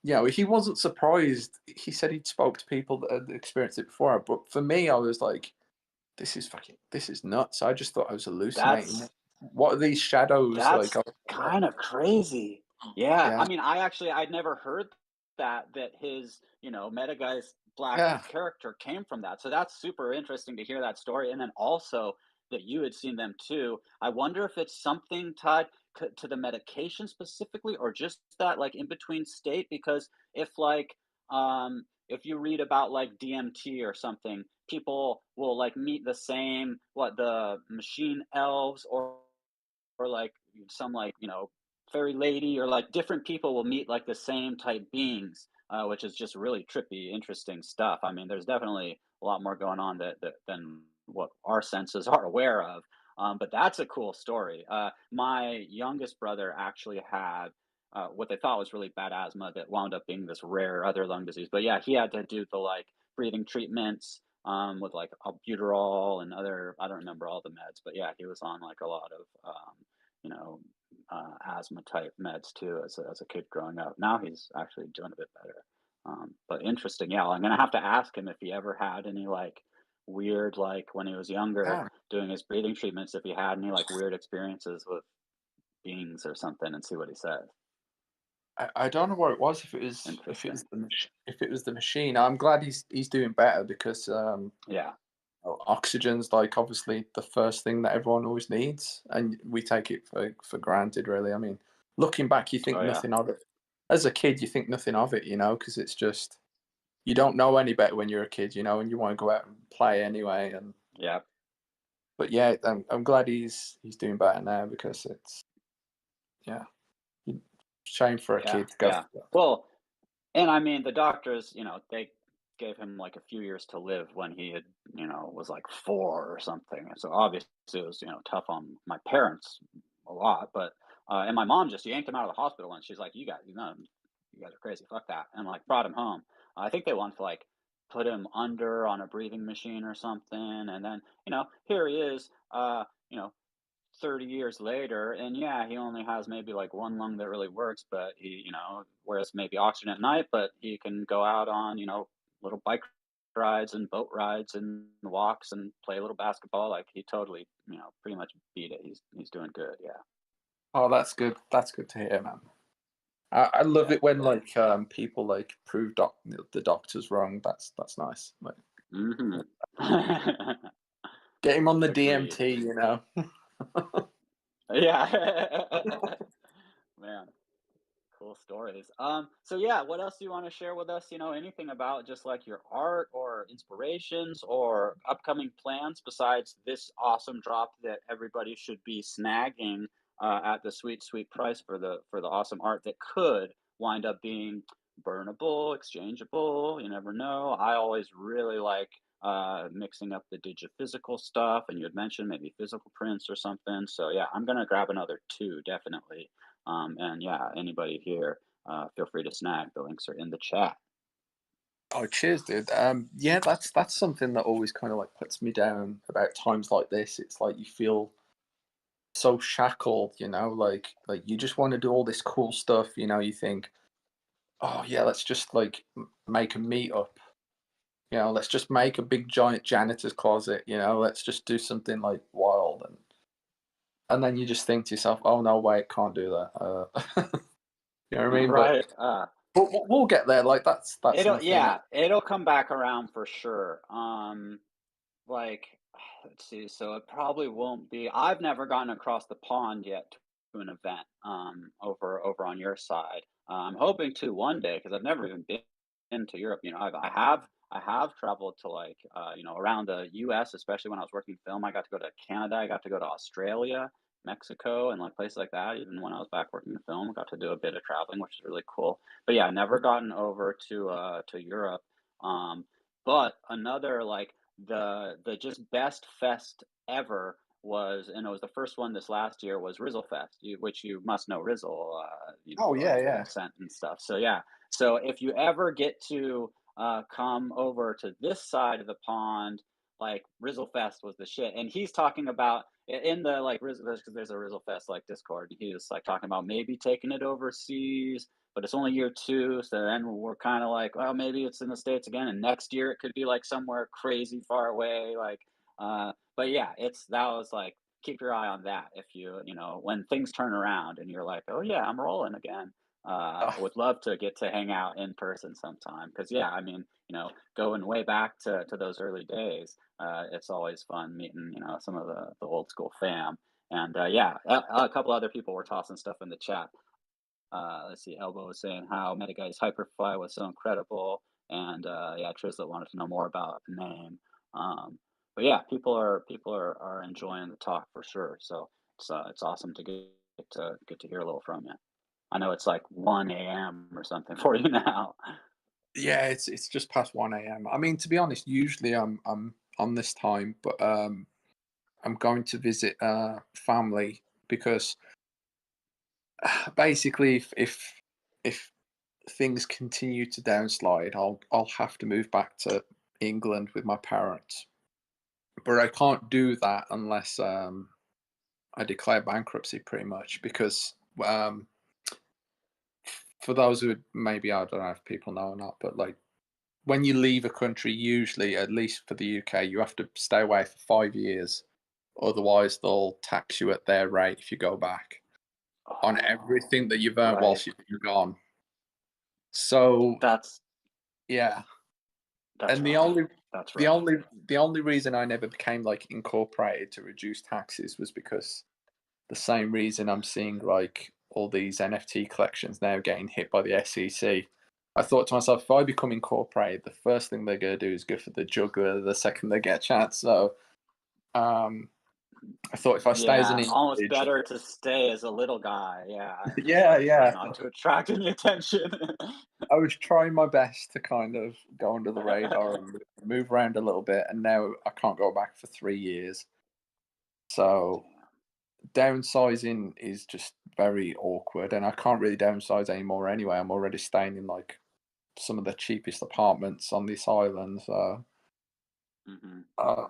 he wasn't surprised. He said he'd spoke to people that had experienced it before. But for me, I was like, this is nuts. I just thought I was hallucinating. That's What are these shadows like? That's kind of crazy. Yeah, Yeah, I mean, I'd never heard that his, Metageist black yeah. character came from that. So that's super interesting to hear that story, and then also that you had seen them too. I wonder if it's something tied to the medication specifically, or just that like in between state. Because if you read about like DMT or something, people will like meet the same what the machine elves or like some like fairy lady or like different people will meet like the same type beings, which is just really trippy interesting stuff. I mean there's definitely a lot more going on than what our senses are aware of, but that's a cool story. My youngest brother actually had what they thought was really bad asthma that wound up being this rare other lung disease, but yeah, he had to do the like breathing treatments with like albuterol and other, I don't remember all the meds, but yeah, he was on like a lot of, you know, asthma type meds too as a kid growing up. Now he's actually doing a bit better. But interesting, yeah. I'm gonna have to ask him if he ever had any like weird, like when he was younger Yeah. doing his breathing treatments, if he had any like weird experiences with beings or something, and see what he says. I don't know what it was. If it was Interesting. if it was the machine. I'm glad he's doing better because Yeah. oxygen's like obviously the first thing that everyone always needs, and we take it for granted. Really, I mean, looking back, you think Oh yeah. nothing of it. As a kid, you think nothing of it, because it's just you don't know any better when you're a kid, and you want to go out and play anyway. And Yeah. but yeah, I'm glad he's doing better now because it's yeah, shame for a Yeah. kid to go Yeah. through that. Well, and I mean, the doctors, they gave him like a few years to live when he had, was like 4 or something. And so obviously it was, tough on my parents a lot. But and my mom just yanked him out of the hospital, and she's like, you guys are crazy, fuck that," and like brought him home. I think they wanted to like put him under on a breathing machine or something, and then here he is, 30 years later, and yeah, he only has maybe like one lung that really works, but he, wears maybe oxygen at night, but he can go out on, little bike rides and boat rides and walks and play a little basketball. Like he totally, pretty much beat it. He's doing good. Yeah. Oh, that's good. That's good to hear, man. I love Yeah. it when Yeah. like people like prove the doctors wrong. That's nice. Like Hmm. get him on the Agreed. DMT. Yeah. Man. Cool stories. So yeah, what else do you want to share with us? Anything about just like your art or inspirations or upcoming plans besides this awesome drop that everybody should be snagging at the sweet, sweet price for the awesome art that could wind up being burnable, exchangeable. You never know. I always really like mixing up the digiphysical stuff, and you had mentioned maybe physical prints or something. So yeah, I'm gonna grab another two definitely. And yeah, anybody here, feel free to snag. The links are in the chat. Oh, cheers, dude. Yeah, that's something that always kind of like puts me down about times like this. It's like you feel so shackled, like you just want to do all this cool stuff. You think, oh yeah, let's just like make a meetup. Let's just make a big giant janitor's closet. Let's just do something like wild, and then you just think to yourself, oh no, wait, can't do that. You know what I mean? But Right. we'll get there. Like that's nothing. It'll come back around for sure. Like, let's see. So it probably won't be. I've never gotten across the pond yet to an event. Over on your side. I'm hoping to one day because I've never even been to Europe. I have traveled to like around the U.S. especially when I was working film. I got to go to Canada. I got to go to Australia, Mexico, and like places like that. Even when I was back working in film, I got to do a bit of traveling, which is really cool. But yeah, never gotten over to Europe. Um, but another like the just best fest ever was, and it was the first one this last year, was Rizzle Fest, which you must know Rizzle, Oh yeah, like 50 yeah. Cent and stuff. So yeah, so if you ever get to come over to this side of the pond, like Rizzle Fest was the shit. And he's talking about in the like Rizzle, because there's a Rizzle Fest like Discord. He was like talking about maybe taking it overseas, but it's only year 2. So then we're kind of like, well, maybe it's in the States again, and next year it could be like somewhere crazy far away. Like, but yeah, that was like, keep your eye on that. If when things turn around and you're like, oh yeah, I'm rolling again. Oh, Would love to get to hang out in person sometime. Cause yeah, I mean, going way back to those early days, it's always fun meeting, some of the old school fam. And yeah, a couple other people were tossing stuff in the chat. Let's see, Elbow was saying how Metaguy's Hyperfly was so incredible, and yeah, Trislet wanted to know more about the name. But yeah, people are enjoying the talk for sure. So it's awesome to get to hear a little from you. I know it's like 1 a.m. or something for you now. yeah. It's just past 1 a.m. I mean, to be honest, usually I'm on this time, but I'm going to visit family because basically, if things continue to downslide, I'll have to move back to England with my parents. But I can't do that unless I declared bankruptcy pretty much because for those who maybe I don't know if people know or not, but like when you leave a country, usually at least for the UK, you have to stay away for 5 years. Otherwise, they'll tax you at their rate if you go back on Oh, everything that you've earned right. whilst you've been gone. So That's yeah, that's and the rough. only That's the rough. only the only reason I never became like incorporated to reduce taxes was because the same reason I'm seeing like all these NFT collections now getting hit by the SEC. I thought to myself, if I become incorporated, the first thing they're going to do is go for the jugular the second they get a chance. So um, I thought if I stay as an Yeah, almost individual, better to stay as a little guy. Yeah, and just yeah, like try yeah, not to attract any attention. I was trying my best to kind of go under the radar and move around a little bit, and now I can't go back for 3 years. So Damn. downsizing is just very awkward, and I can't really downsize anymore anyway. I'm already staying in like some of the cheapest apartments on this island. So Hmm. uh,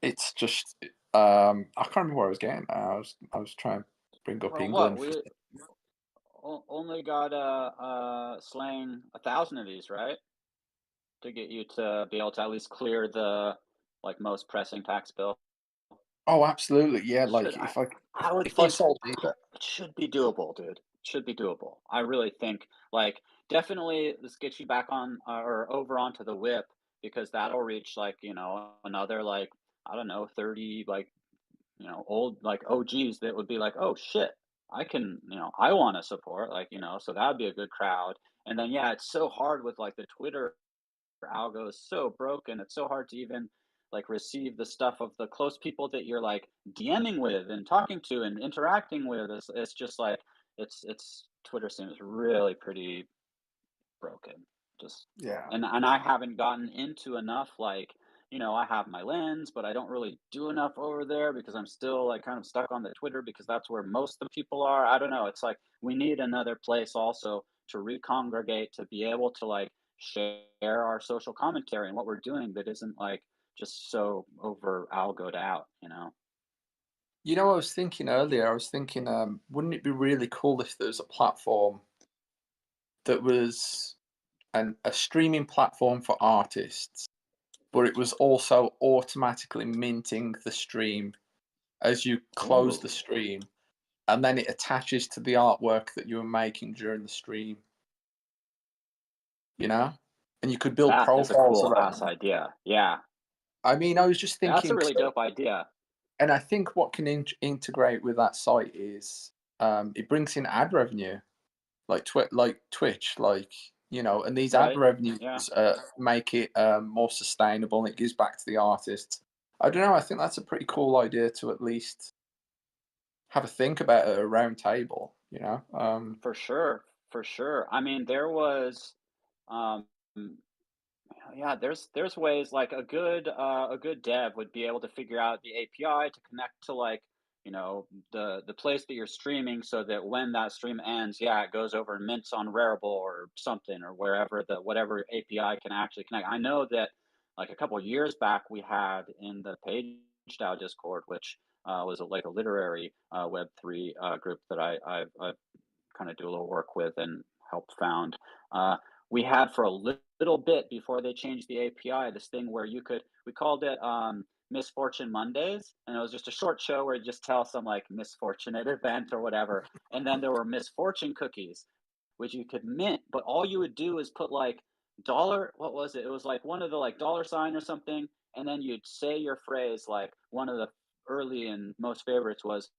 it's just I can't remember where I was getting. I was trying to bring up Well, what England for we only got slaying 1,000 of these, right? To get you to be able to at least clear the like most pressing tax bill. oh absolutely yeah. Should Like I? if I I would if I think sold these, it should be doable, dude. It should be doable. I really think like definitely this gets you back on or over onto the whip because that'll reach like another like I don't know 30 like old like OGs that would be like oh shit I can I want to support like so that would be a good crowd. And then yeah, it's so hard with like the Twitter algo is so broken. It's so hard to even like receive the stuff of the close people that you're like DMing with and talking to and interacting with. It's just like it's Twitter seems really pretty broken. Just yeah. and I haven't gotten into enough like I have my lens, but I don't really do enough over there because I'm still like kind of stuck on the Twitter because that's where most of the people are. I don't know. It's like we need another place also to recongregate to be able to like share our social commentary and what we're doing that isn't like just so over algoed out. You know, I was thinking earlier. I was thinking, wouldn't it be really cool if there was a platform that was a streaming platform for artists, but it was also automatically minting the stream as you close the Ooh, stream, and then it attaches to the artwork that you were making during the stream, you know? And you could build that is a profiles cool around ass that. idea. Yeah, I mean, I was just that's a thinking, really dope idea. and I think what can integrate with that site is it brings in ad revenue, like Twitch, like and these ad Right? revenues Yeah. make it more sustainable and it gives back to the artists. I don't know. I think that's a pretty cool idea to at least have a think about at a round table. For sure, for sure. I mean, there was, um, yeah, there's ways like a good dev would be able to figure out the API to connect to like the place that you're streaming so that when that stream ends, yeah, it goes over and mints on Rarible or something or wherever the whatever API can actually connect. I know that like a couple of years back we had in the Page Style Discord, which was like a literary Web3 group that I kind of do a little work with and help found. Uh, we had for a little bit before they changed the API this thing where we called it Misfortune Mondays, and it was just a short show where you just tell some like misfortunate event or whatever. And then there were misfortune cookies, which you could mint, but all you would do is put like dollar, what was it? It was like one of the like dollar sign or something, and then you'd say your phrase like one of the early and most favorites was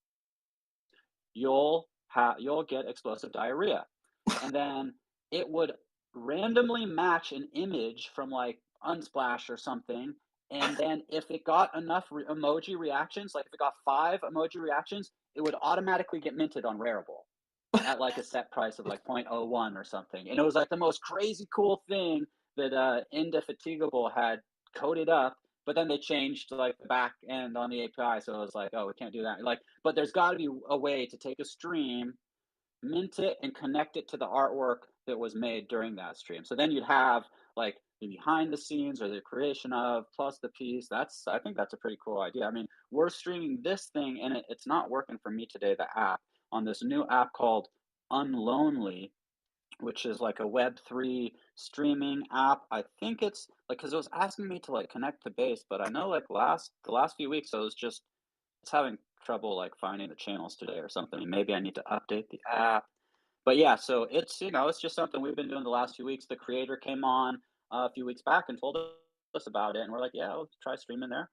you'll get explosive diarrhea. And then it would randomly match an image from like Unsplash or something. And then if it got enough emoji reactions, like if it got 5 emoji reactions, it would automatically get minted on Rarible at like a set price of like 0.01 or something. And it was like the most crazy cool thing that Indefatigable had coded up. But then they changed like the back end on the API, so it was like, oh, we can't do that. Like, but there's got to be a way to take a stream, mint it, and connect it to the artwork that was made during that stream. So then you'd have like behind the scenes or the creation of plus the piece. I think that's a pretty cool idea. I mean, we're streaming this thing and it's not working for me today, the app, on this new app called Unlonely, which is like a Web3 streaming app. I think it's like because it was asking me to like connect to base, but I know like the last few weeks I was just it's having trouble like finding the channels today or something. Maybe I need to update the app. But yeah, so it's it's just something we've been doing the last few weeks. The creator came on a few weeks back and told us about it, and we're like, yeah, we'll try streaming there.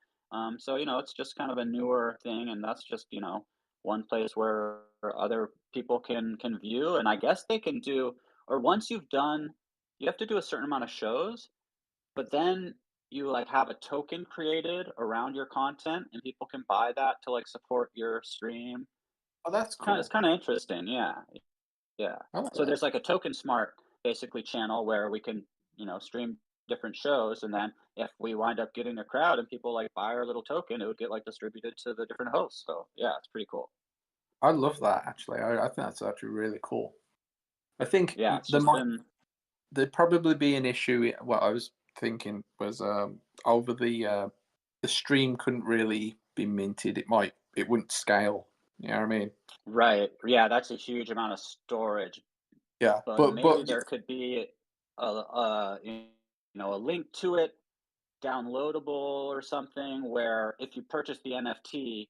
So it's just kind of a newer thing, and that's just one place where other people can view, and I guess they can do, or once you've done, you have to do a certain amount of shows, but then you like have a token created around your content, and people can buy that to like support your stream. Oh, that's It's cool. kind of interesting, yeah. Yeah. I like So that. there's like a token smart basically channel where we can, stream different shows, and then if we wind up getting a crowd and people like buy our little token, it would get like distributed to the different hosts. So yeah, it's pretty cool. I love that actually. I think that's actually really cool. I think Yeah, it's there just might been there'd probably be an issue. What I was thinking was over the stream couldn't really be minted. It wouldn't scale. You know what I mean? right. Yeah, that's a huge amount of storage, Yeah, but but maybe there could be a link to it downloadable or something where if you purchase the NFT,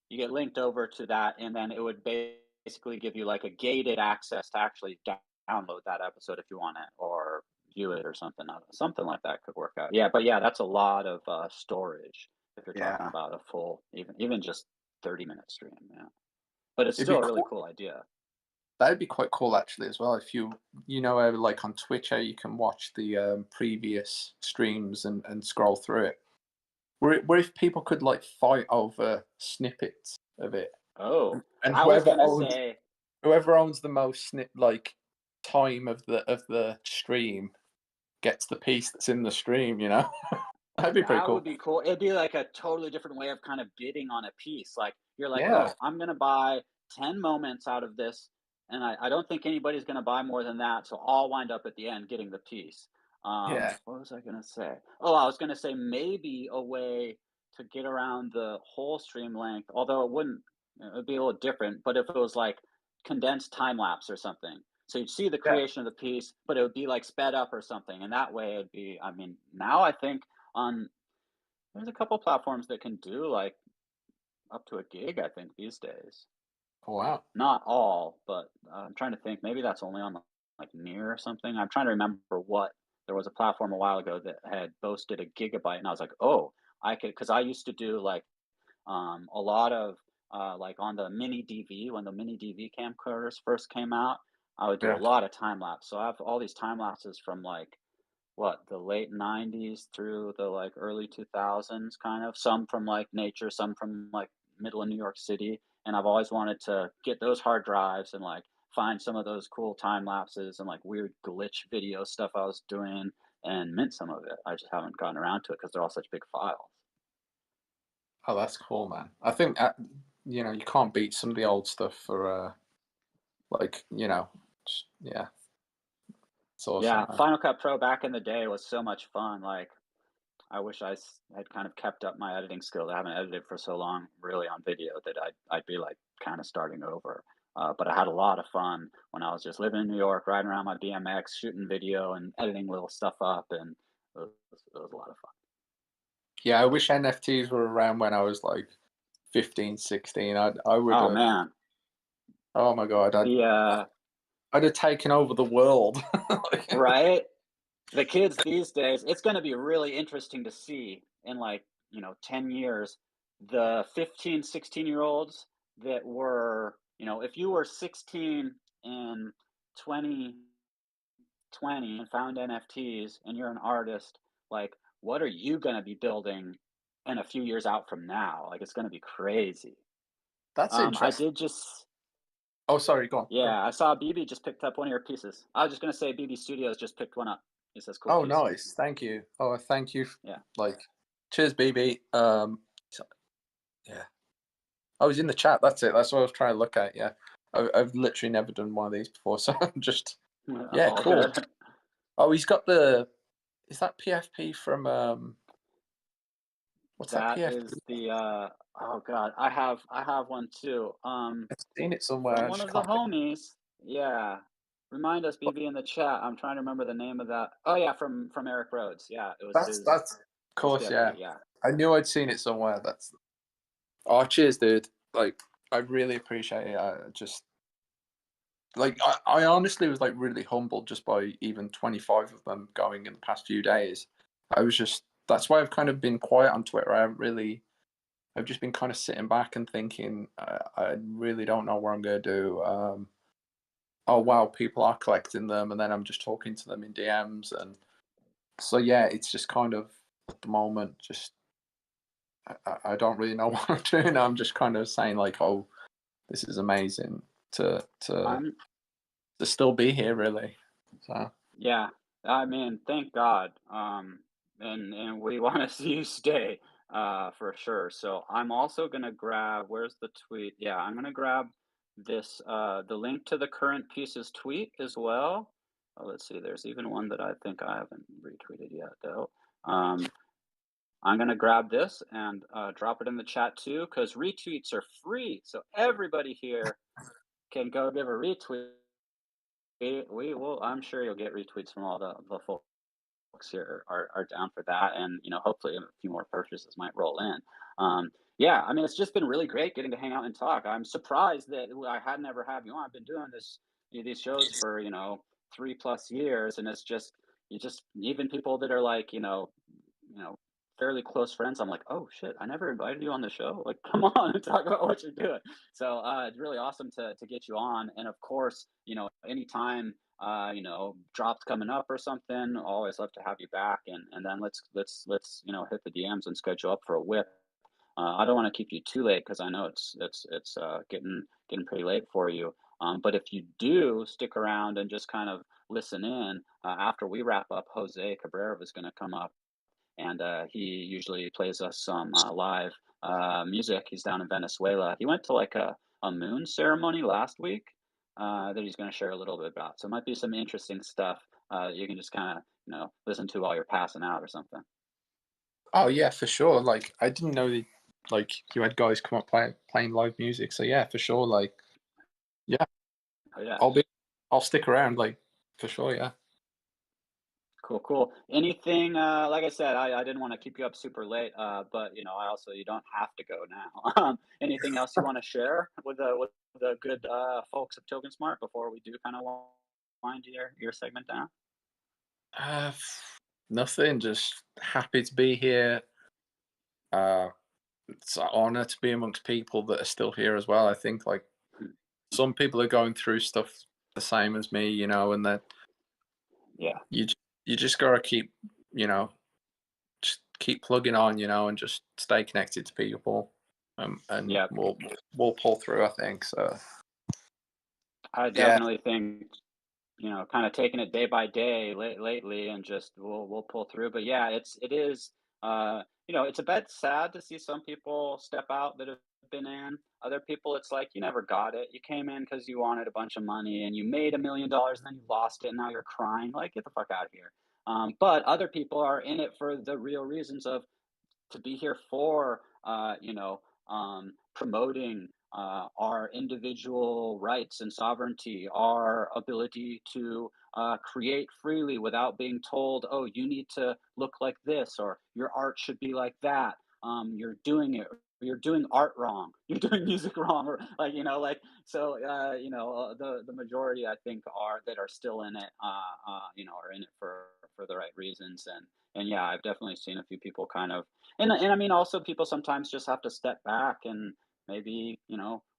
you get linked over to that, and then it would basically give you like a gated access to actually download that episode if you want it or view it or something. Something like that could work out. Yeah, but yeah, that's a lot of storage if you're talking yeah, about a full, even just 30-minute stream. Yeah, but it's it'd be still a really cool. cool idea. That'd be quite cool actually as well. If like on Twitch, how you can watch the previous streams and scroll through it. Where if people could like fight over snippets of it, Oh, and I was gonna say, whoever owns the most like time of the stream gets the piece that's in the stream. That'd be pretty that would cool. be cool. It'd be like a totally different way of kind of bidding on a piece. Like you're like, Yeah, oh, I'm gonna buy 10 moments out of this, and I don't think anybody's gonna buy more than that. So I'll wind up at the end getting the piece. yeah, What was I gonna say? Oh, I was gonna say maybe a way to get around the whole stream length, although it wouldn't it'd be a little different, but if it was like condensed time lapse or something. So you'd see the yeah. creation of the piece, but it would be like sped up or something. And that way it'd be, I mean, now I think on there's a couple platforms that can do like up to a gig, I think, these days. Oh, wow. Not all, but I'm trying to think. Maybe that's only on like Near or something. I'm trying to remember what there was a platform a while ago that had boasted a gigabyte, and I was like, oh, I could, because I used to do like a lot of like on the mini DV when the mini DV camcorders first came out. I would do a Yeah, lot of time lapse. So I have all these time lapses from like the late 90s through the like early 2000s, kind of, some from like nature, some from like middle of New York City, and I've always wanted to get those hard drives and like find some of those cool time lapses and like weird glitch video stuff I was doing and mint some of it. I just haven't gotten around to it because they're all such big files. oh, that's cool, man. I think you can't beat some of the old stuff for like yeah, it's awesome, Yeah, man. Final Cut Pro back in the day was so much fun. Like I wish had kind of kept up my editing skills. I haven't edited for so long, really, on video that I'd be like kind of starting over. But I had a lot of fun when I was just living in New York, riding around my BMX, shooting video and editing little stuff up, and it was a lot of fun. Yeah, I wish NFTs were around when I was like 15, 16. I would Oh have. man, Oh my god, the I'd have taken over the world. right, the kids these days, it's going to be really interesting to see in like 10 years the 15, 16-year-olds that were if you were 16 in 2020 and found NFTs and you're an artist, like what are you going to be building in a few years out from now? Like it's going to be crazy. That's I interesting. did just Oh, sorry, go on. Go on. Yeah, I saw BB just picked up one of your pieces. I was just going to say BB Studios just picked one up. He says cool Oh, piece. nice. Thank you. Oh, thank you. Yeah. Like, cheers, BB. Yeah. I was in the chat. That's it. That's what I was trying to look at. Yeah. I've literally never done one of these before, so I'm just yeah, All cool. good. Oh, he's got the is that PFP from what's that That PFP? is the oh god, I have one too. I've seen it somewhere. From I one just of the can't think. homies. Yeah. Remind us, BB, in the chat. I'm trying to remember the name of that. Oh yeah, from Eric Rhodes. Yeah, it was That's of his course, yeah. PFP. Yeah. I knew I'd seen it somewhere. That's oh, cheers, dude. Like, I really appreciate it. I just like I honestly was like really humbled just by even 25 of them going in the past few days. I was just that's why I've kind of been quiet on Twitter. I haven't really I've just been kind of sitting back and thinking I really don't know what I'm going to do. Oh wow, people are collecting them, and then I'm just talking to them in DMs, and so yeah, it's just kind of at the moment just I don't really know what I'm doing. I'm just kind of saying like, oh, this is amazing to I'm still be here, really. So yeah. I mean, thank God. And we want to see you stay, for sure. So I'm also gonna grab. Where's the tweet? Yeah, I'm gonna grab this the link to the current pieces tweet as well. Oh, let's see. There's even one that I think I haven't retweeted yet, though. Um, I'm gonna grab this and drop it in the chat too, because retweets are free. So everybody here can go give a retweet. We will. I'm sure you'll get retweets from all the folks here are down for that, and hopefully a few more purchases might roll in. Yeah, I mean, it's just been really great getting to hang out and talk. I'm surprised that I had never have you on. I've been doing these shows for 3+ years, and it's just you just even people that are like you know, fairly close friends, I'm like, "Oh, shit, I never invited you on the show. Like, come on and talk about what you're doing." So, it's really awesome to get you on. And of course, anytime, drops coming up or something, always love to have you back. And then let's hit the DMs and schedule up for a whip. I don't want to keep you too late because I know it's getting pretty late for you. But if you do stick around and just kind of listen in after we wrap up, Jose Cabrera is going to come up and he usually plays us some live music. He's down in Venezuela. He went to like a moon ceremony last week that he's going to share a little bit about. So it might be some interesting stuff that you can just kind of listen to while you're passing out or something. oh yeah, for sure. Like I didn't know that like you had guys come up playing live music. So yeah, for sure. Like yeah, Oh yeah. I'll be I'll stick around. Like for sure. Yeah. Cool, cool. Anything, like I said, I didn't want to keep you up super late, but you don't have to go now. Anything else you want to share with the good folks of Token Smart before we do kind of wind your segment down? Uh, nothing. Just happy to be here. Uh, it's an honor to be amongst people that are still here as well. I think like some people are going through stuff the same as me, and that Yeah. you you just gotta keep, just keep plugging on, and just stay connected to people, and Yeah. we'll pull through. I think so. I Yeah. definitely think, kind of taking it day by day lately and just we'll pull through. But yeah, it is it's a bit sad to see some people step out that have been in. Other people, it's like you never got it. You came in because you wanted a bunch of money and you made $1 million and then you lost it and now you're crying. Like, get the fuck out of here. But other people are in it for the real reasons of to be here for promoting our individual rights and sovereignty, our ability to create freely without being told, oh, you need to look like this or your art should be like that. You're doing it. You're doing art wrong. You're doing music wrong, or so. The majority I think are that are still in it. Are in it for the right reasons, and yeah, I've definitely seen a few people kind of and I mean, also people sometimes just have to step back and maybe,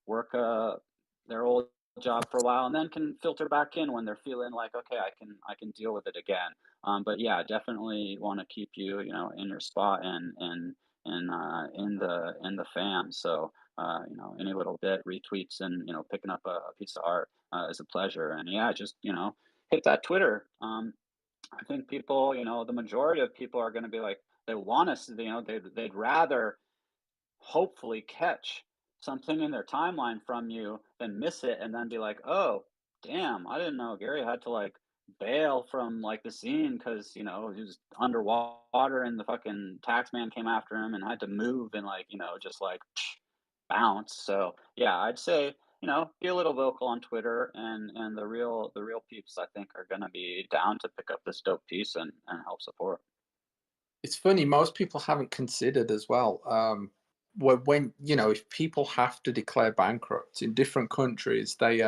work their old job for a while and then can filter back in when they're feeling like, okay, I can deal with it again. But yeah, definitely want to keep you, in your spot and in the fam. So any little bit retweets and picking up a piece of art is a pleasure. And yeah, just hit that Twitter. I think people, the majority of people are going to be like, they want us, they'd rather hopefully catch something in their timeline from you than miss it and then be like, oh, damn, I didn't know Gary had to like bail from like the scene because he was underwater and the fucking tax man came after him and had to move and like just like bounce. So yeah, I'd say be a little vocal on Twitter, and the real peeps I think are gonna be down to pick up this dope piece and help support. It's funny, most people haven't considered as well. When if people have to declare bankrupt in different countries, they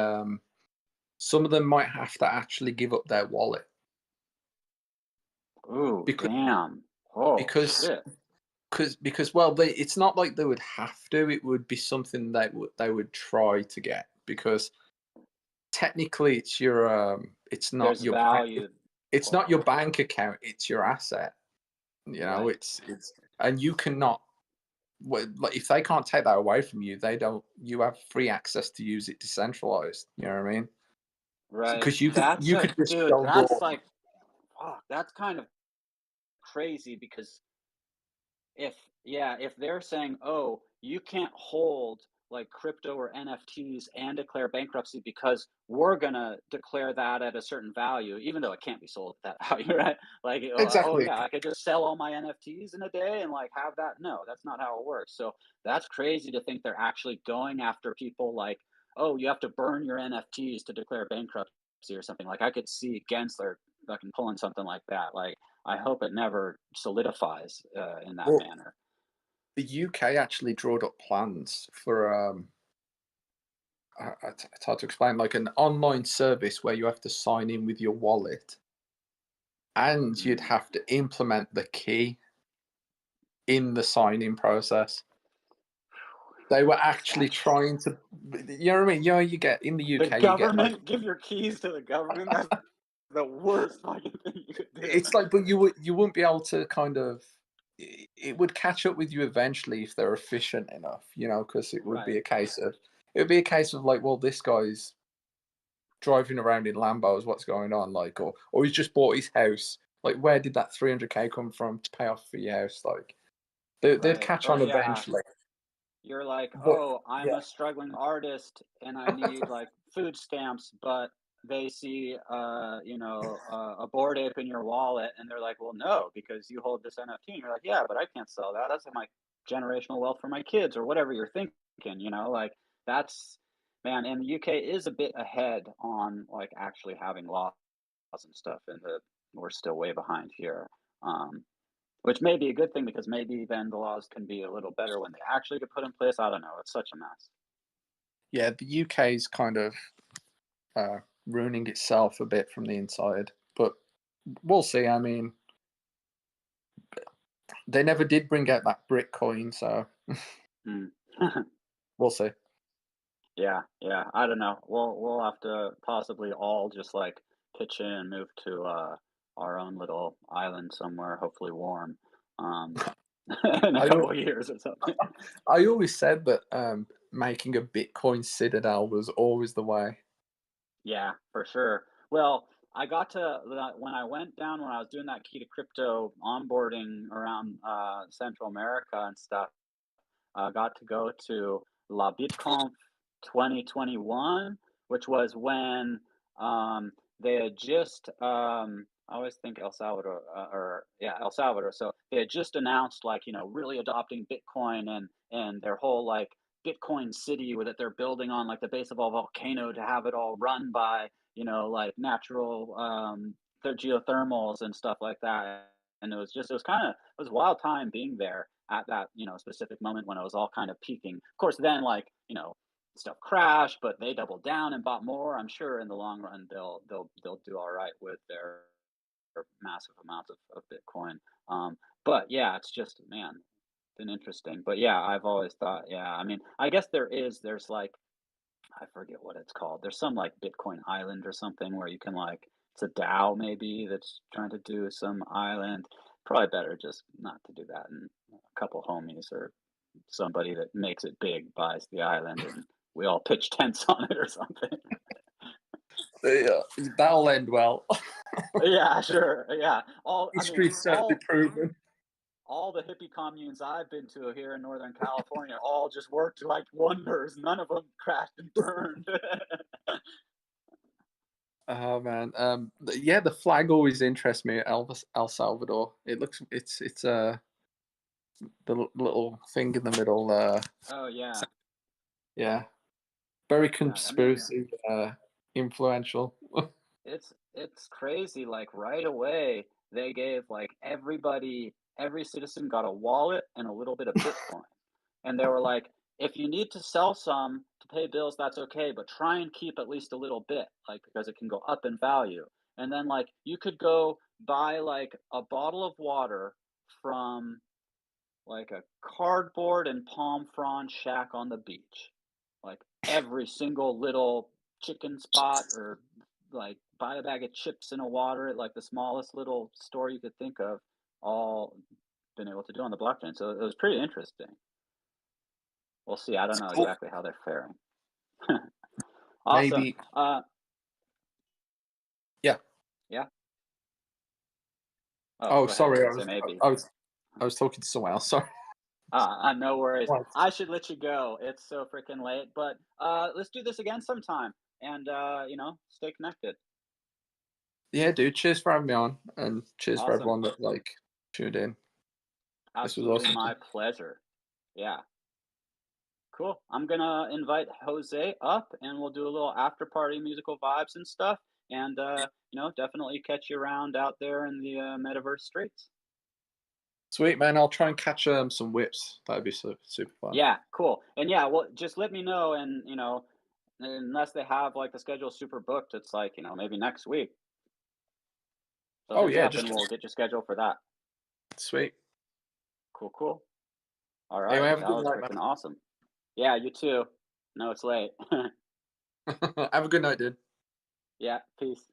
some of them might have to actually give up their wallet Ooh, because damn. Oh because shit. because well, it's not like they would have to. It would be something they would try to get because technically it's not There's your bank. value. It's not Oh, your bank account. It's your asset. right. It's and you cannot. Well, like if they can't take that away from you, they don't. You have free access to use it decentralized. You know what I mean? Right. Because you could That's you a could just dude, go that's raw. like fuck, that's kind of crazy because if yeah, if they're saying, "Oh, you can't hold like crypto or NFTs and declare bankruptcy because we're gonna declare that at a certain value, even though it can't be sold at that value, right? Like, oh Exactly. yeah, I could just sell all my NFTs in a day and like have that. No, that's not how it works. So that's crazy to think they're actually going after people like, oh, you have to burn your NFTs to declare bankruptcy or something. Like I could see Gensler fucking pulling something like that. Like I hope it never solidifies in that Well, manner. the UK actually drawed up plans for it's hard to explain, like an online service where you have to sign in with your wallet, and you'd Mm. have to implement the key in the sign-in process. They were actually That's trying to, you know what I mean? You get in the the UK, you get like government. Give your keys to the government. That's the worst fucking thing you could do. it's like, but you wouldn't be able to kind of. It would catch up with you eventually if they're efficient enough, because Right, it would be a case of like, well, this guy's driving around in Lambos, what's going on, like, or he's just bought his house. Like, where did that 300K come from to pay off for your house? Like, they'd right. catch Or on yeah, eventually. you're like, But oh, I'm yeah, a struggling artist and I need like food stamps, but they see, a board ape in your wallet, and they're like, well, no, because you hold this NFT. And you're like, yeah, but I can't sell that. That's my generational wealth for my kids, or whatever you're thinking. Like that's man. And the UK is a bit ahead on like actually having laws and stuff, and we're still way behind here. Um, which may be a good thing because maybe then the laws can be a little better when they actually get put in place. I don't know. It's such a mess. yeah, the UK's kind of uh, ruining itself a bit from the inside, but we'll see. I mean, they never did bring out that brick coin, so Mm. we'll see. Yeah, yeah. I don't know. We'll have to possibly all just like pitch in and move to our own little island somewhere, hopefully warm, um, in a I couple of years or something. I always said that making a Bitcoin citadel was always the way. Yeah, for sure. Well, I got to when I went down when I was doing that key to crypto onboarding around Central America and stuff. I got to go to La BitConf 2021, which was when they had just, I always think El Salvador, or yeah, El Salvador. So they had just announced, like, really adopting Bitcoin and their whole like Bitcoin city that they're building on like the base of a volcano to have it all run by, like natural geothermals and stuff like that. And it was kind of, it was a wild time being there at that specific moment when it was all kind of peaking. Of course, then like stuff crashed, but they doubled down and bought more. I'm sure in the long run they'll do all right with their massive amounts of Bitcoin. But yeah, it's just man, been interesting. But yeah, I've always thought yeah. I mean, I guess there's like I forget what it's called. There's some like Bitcoin island or something where you can like it's a DAO maybe that's trying to do some island. Probably better just not to do that. And a couple homies or somebody that makes it big buys the island and we all pitch tents on it or something. Yeah, that'll end well. Yeah, sure. Yeah. I mean, History's certainly proven. all the hippie communes I've been to here in Northern California all just worked like wonders. None of them crashed and burned. Oh man, yeah, the flag always interests me at El Salvador. It's the little thing in the middle. Oh yeah, Yeah, very yeah. I mean, conspiracy influential. it's crazy. Like right away, they gave like every citizen got a wallet and a little bit of Bitcoin. And they were like, if you need to sell some to pay bills, that's okay, but try and keep at least a little bit, like because it can go up in value. And then like you could go buy like a bottle of water from like a cardboard and palm frond shack on the beach. Like every single little chicken spot or like buy a bag of chips in a water at like the smallest little store you could think of, all been able to do on the blockchain. So it was pretty interesting. We'll see. I don't know Cool. exactly how they're faring. Awesome. Maybe. Yeah. Yeah. Oh, Oh, go ahead. I was sorry. gonna say maybe. I was talking to someone else. Sorry. No worries. Right. I should let you go. It's so freaking late, but let's do this again sometime, and stay connected. Yeah, dude. Cheers for having me on, and cheers for Awesome. everyone that tuned in. This was Absolutely awesome. my pleasure. Yeah. Cool. I'm gonna invite Jose up, and we'll do a little after party musical vibes and stuff, and definitely catch you around out there in the metaverse streets. Sweet man. I'll try and catch some whips. That'd be super fun. Yeah, cool. And yeah, well, just let me know, and unless they have like the schedule super booked, it's like maybe next week. So Oh hit me yeah, up, just and we'll get your schedule for that. sweet. Cool, cool. All Anyway, right, have a that good was night, man. freaking awesome. Yeah, you too. No, it's late. Have a good night, dude. Yeah, peace.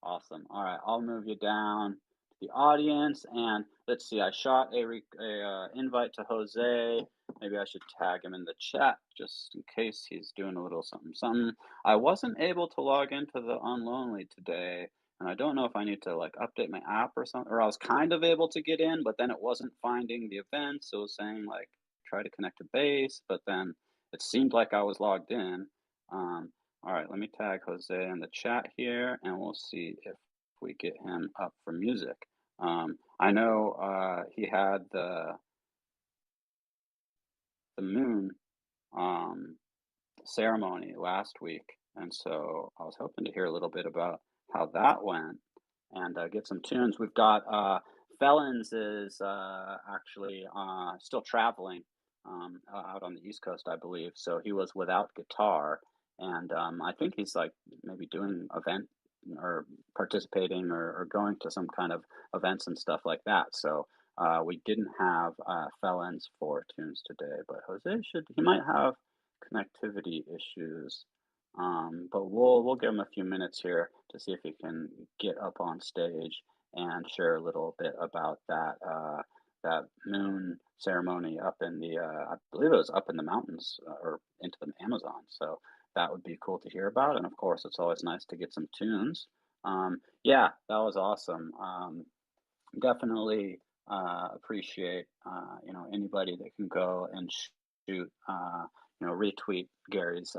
Awesome. All right, I'll move you down to the audience, and let's see. I shot a invite to Jose. Maybe I should tag him in the chat just in case he's doing a little something something. I wasn't able to log into the Unlonely today, and I don't know if I need to like update my app or something. Or I was kind of able to get in, but then it wasn't finding the events. It was saying like try to connect to base, but then it seemed like I was logged in. All right, let me tag Jose in the chat here, and we'll see if we get him up for music. I know he had the moon um, ceremony last week, and so I was hoping to hear a little bit about how that went and get some tunes. We've got Fellenz is actually still traveling out on the East Coast, I believe. So he was without guitar, and I think he's like maybe doing event or participating or going to some kind of events and stuff like that. So we didn't have Fellenz for tunes today, but Jose he might have connectivity issues. But we'll give him a few minutes here to see if he can get up on stage and share a little bit about that moon ceremony up in the I believe it was up in the mountains or into the Amazon. So that would be cool to hear about. And of course, it's always nice to get some tunes. Yeah, that was awesome. Definitely appreciate anybody that can go and shoot retweet Gary's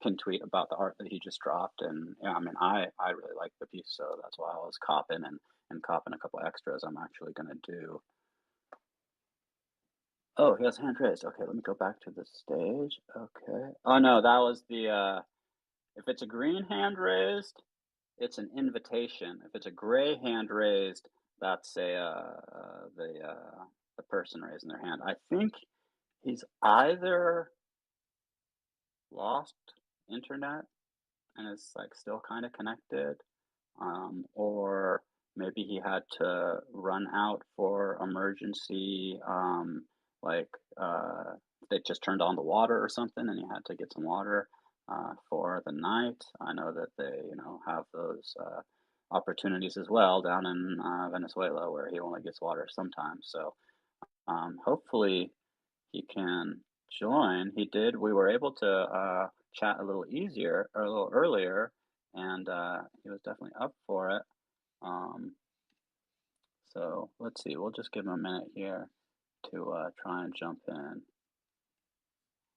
pin tweet about the art that he just dropped. And yeah, I mean I really like the piece, so that's why I was copping and copping a couple extras I'm actually gonna do. Oh, he has hand raised. Okay, let me go back to the stage. Okay. Oh no, that was the if it's a green hand raised, it's an invitation. If it's a gray hand raised, that's the person raising their hand. I think he's either lost internet and is like still kind of connected, or maybe he had to run out for emergency, like they just turned on the water or something, and he had to get some water for the night. I know that they, have those opportunities as well down in Venezuela, where he only gets water sometimes. So hopefully he can join. He did. We were able to chat a little easier or a little earlier, and he was definitely up for it. Um, so let's see. We'll just give him a minute here to try and jump in.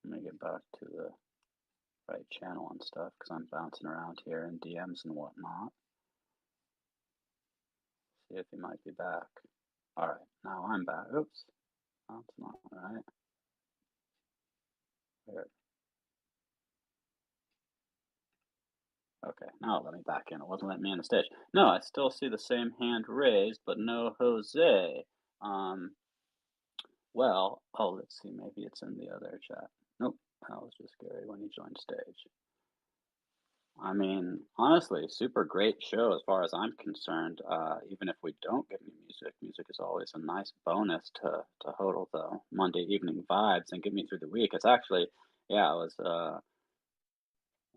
Let me get back to the right channel and stuff because I'm bouncing around here in DMs and whatnot. See if he might be back. All right, now I'm back. Oops, that's not right. There. Okay, now it let me back in. It wasn't letting me on the stage. No, I still see the same hand raised, but no Jose. Um, oh, let's see. Maybe it's in the other chat. Nope, that was just Gary when he joined stage. I mean, honestly, super great show as far as I'm concerned. Even if we don't get any music, music is always a nice bonus to hodl the Monday evening vibes and get me through the week. It's actually, yeah, it was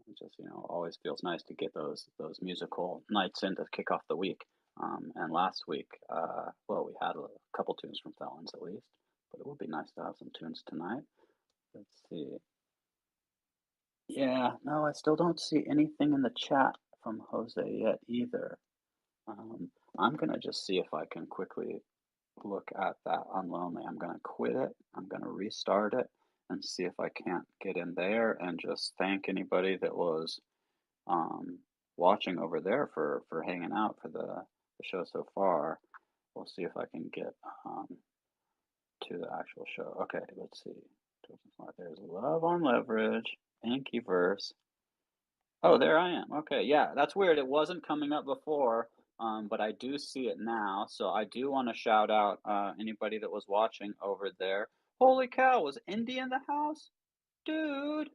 it just always feels nice to get those musical nights in to kick off the week. And last week, well, we had a couple tunes from Fellenz at least, but it would be nice to have some tunes tonight. Let's see. Yeah, no, I still don't see anything in the chat from Jose yet either. I'm gonna just see if I can quickly look at that Unlonely. I'm gonna quit it. I'm gonna restart it and see if I can't get in there and just thank anybody that was um, watching over there for hanging out for the show so far. We'll see if I can get um, to the actual show. Okay, let's see. There's Love on Leverage, Pinky Verse. Oh, there I am. Okay, yeah, that's weird. It wasn't coming up before, but I do see it now. So I do want to shout out anybody that was watching over there. Holy cow, was Indy in the house? Dude.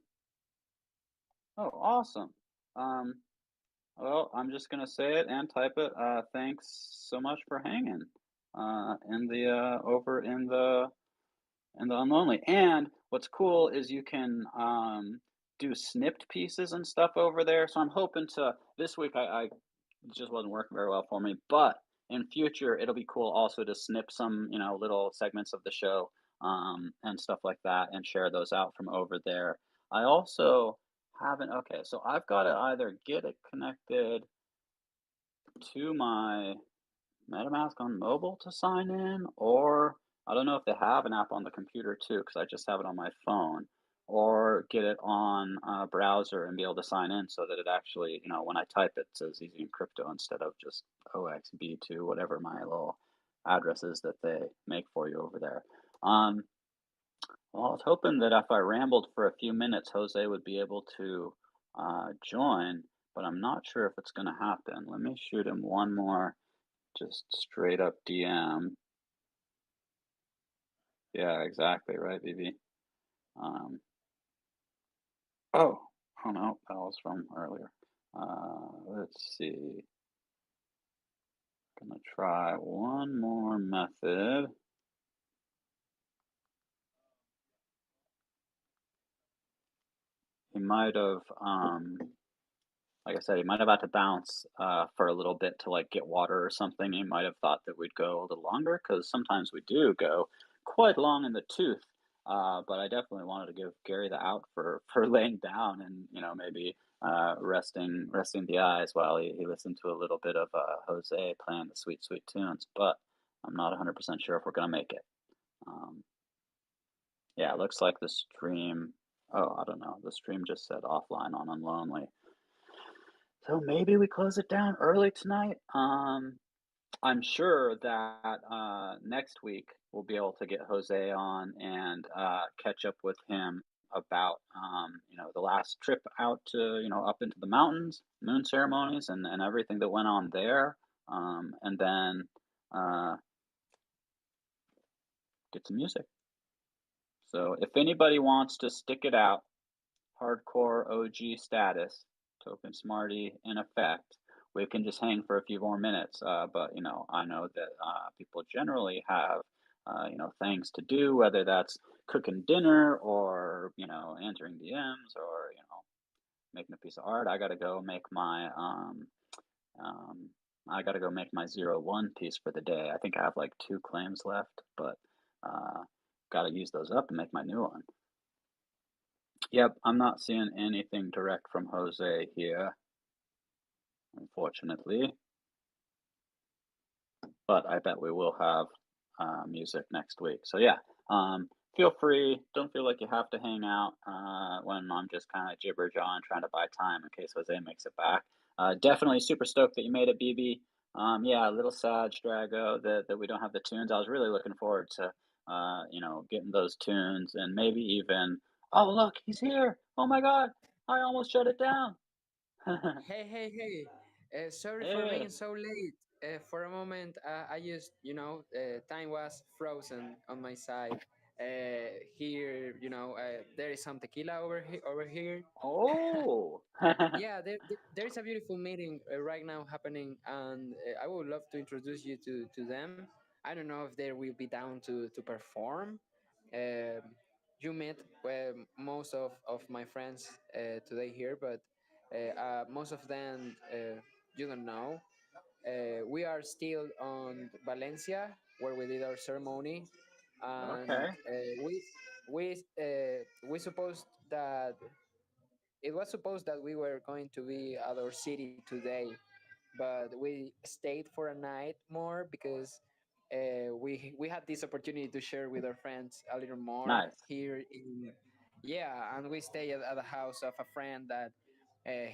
Oh, awesome. Um, well, I'm just gonna say it and type it. Thanks so much for hanging in the over in the Unlonely. And what's cool is you can do snipped pieces and stuff over there. So I'm hoping to this week. I it just wasn't working very well for me, but in future it'll be cool also to snip some little segments of the show and stuff like that and share those out from over there. I also haven't. Okay, so I've got to either get it connected to my MetaMask on mobile to sign in, or I don't know if they have an app on the computer too, because I just have it on my phone, or get it on a browser and be able to sign in so that it actually, when I type it, says easy in crypto instead of just OXB2, whatever my little address is that they make for you over there. Well, I was hoping that if I rambled for a few minutes, Jose would be able to join, but I'm not sure if it's going to happen. Let me shoot him one more just straight up DM. Yeah, exactly, right, BB? Um, oh, oh no, that was from earlier. Let's see. Gonna try one more method. He might have, like I said, he might have had to bounce for a little bit to like get water or something. He might have thought that we'd go a little longer because sometimes we do go quite long in the tooth. But I definitely wanted to give Gary the out for laying down and maybe resting the eyes while he listened to a little bit of Jose playing the sweet sweet tunes. But I'm not 100% sure if we're gonna make it. Um, yeah, it looks like the stream. Oh, I don't know. The stream just said offline on Unlonely. So maybe we close it down early tonight. I'm sure that next week we'll be able to get Jose on and catch up with him about the last trip out to up into the mountains, moon ceremonies, and everything that went on there, and then get some music. So if anybody wants to stick it out, hardcore OG status, token smarty in effect. We can just hang for a few more minutes, but I know that people generally have things to do, whether that's cooking dinner or answering DMs or making a piece of art. I got to go make my I got to go make my 0-1 piece for the day. I think I have like 2 claims left, but got to use those up and make my new one. Yep, I'm not seeing anything direct from Jose here, unfortunately. But I bet we will have music next week. So yeah, Feel free. Don't feel like you have to hang out when I'm just kind of jibber jawing trying to buy time in case Jose makes it back. Definitely super stoked that you made it, BB. Yeah, a little sad, Strago, that we don't have the tunes. I was really looking forward to getting those tunes and maybe even. Oh, look, he's here! Oh my God, I almost shut it down. Hey, hey, hey. Sorry for being Hey, so late. For a moment, I just, time was frozen on my side. Here, there is some tequila over here. oh, Yeah, there is a beautiful meeting right now happening, and I would love to introduce you to them. I don't know if they will be down to perform. Um, you met most of my friends today here, but most of them you don't know. We are still on Valencia, where we did our ceremony, and okay, we supposed that it was supposed that we were going to be at our city today, but we stayed for a night more because we had this opportunity to share with our friends a little more nice. here in yeah, and we stay at the house of a friend that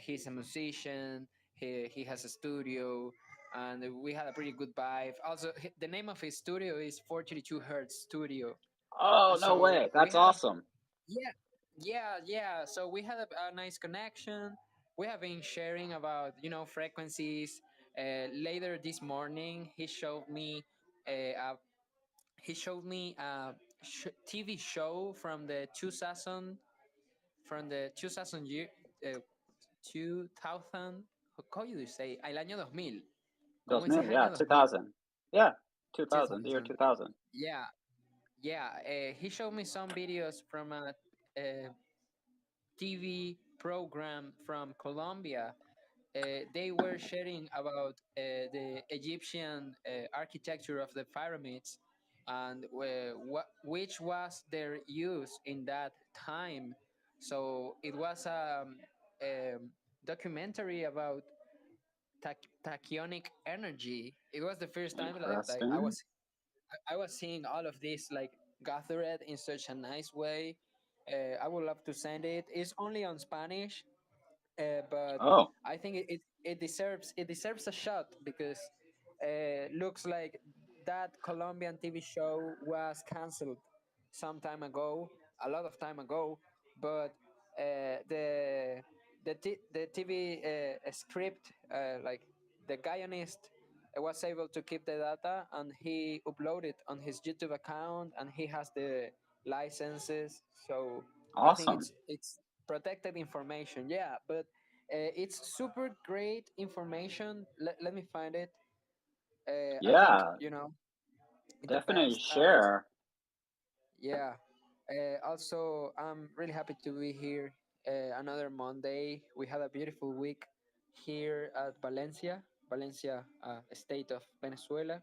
he's a musician. He has a studio, and we had a pretty good vibe. Also, the name of his studio is 432 Hertz Studio. Oh, no So way. we That's had a awesome. yeah, yeah. So we had a nice connection. We have been sharing about frequencies. Later this morning, he showed me a TV show from the 2000 year uh, 2000. How do you say? El año 2000. Como ese 2000, yeah, año 2000. 2000. Yeah, 2000, the year 2000. 2000. Yeah, yeah. He showed me some videos from a TV program from Colombia. They were sharing about the Egyptian architecture of the pyramids and which was their use in that time. So it was a documentary about tachyonic energy. It was the first time like Interesting. I was seeing all of this like gathered in such a nice way. I would love to send it. It's only on Spanish, but Oh, I think it deserves a shot because looks like that Colombian TV show was canceled some time ago, a lot of time ago, but the TV script like the guionist was able to keep the data and he uploaded on his YouTube account and he has the licenses, so I think awesome. it's protected information. Yeah, but it's super great information. Let me find it. I think Yeah, the definitely best as share. yeah. Also, I'm really happy to be here. Another Monday. We had a beautiful week here at Valencia, state of Venezuela.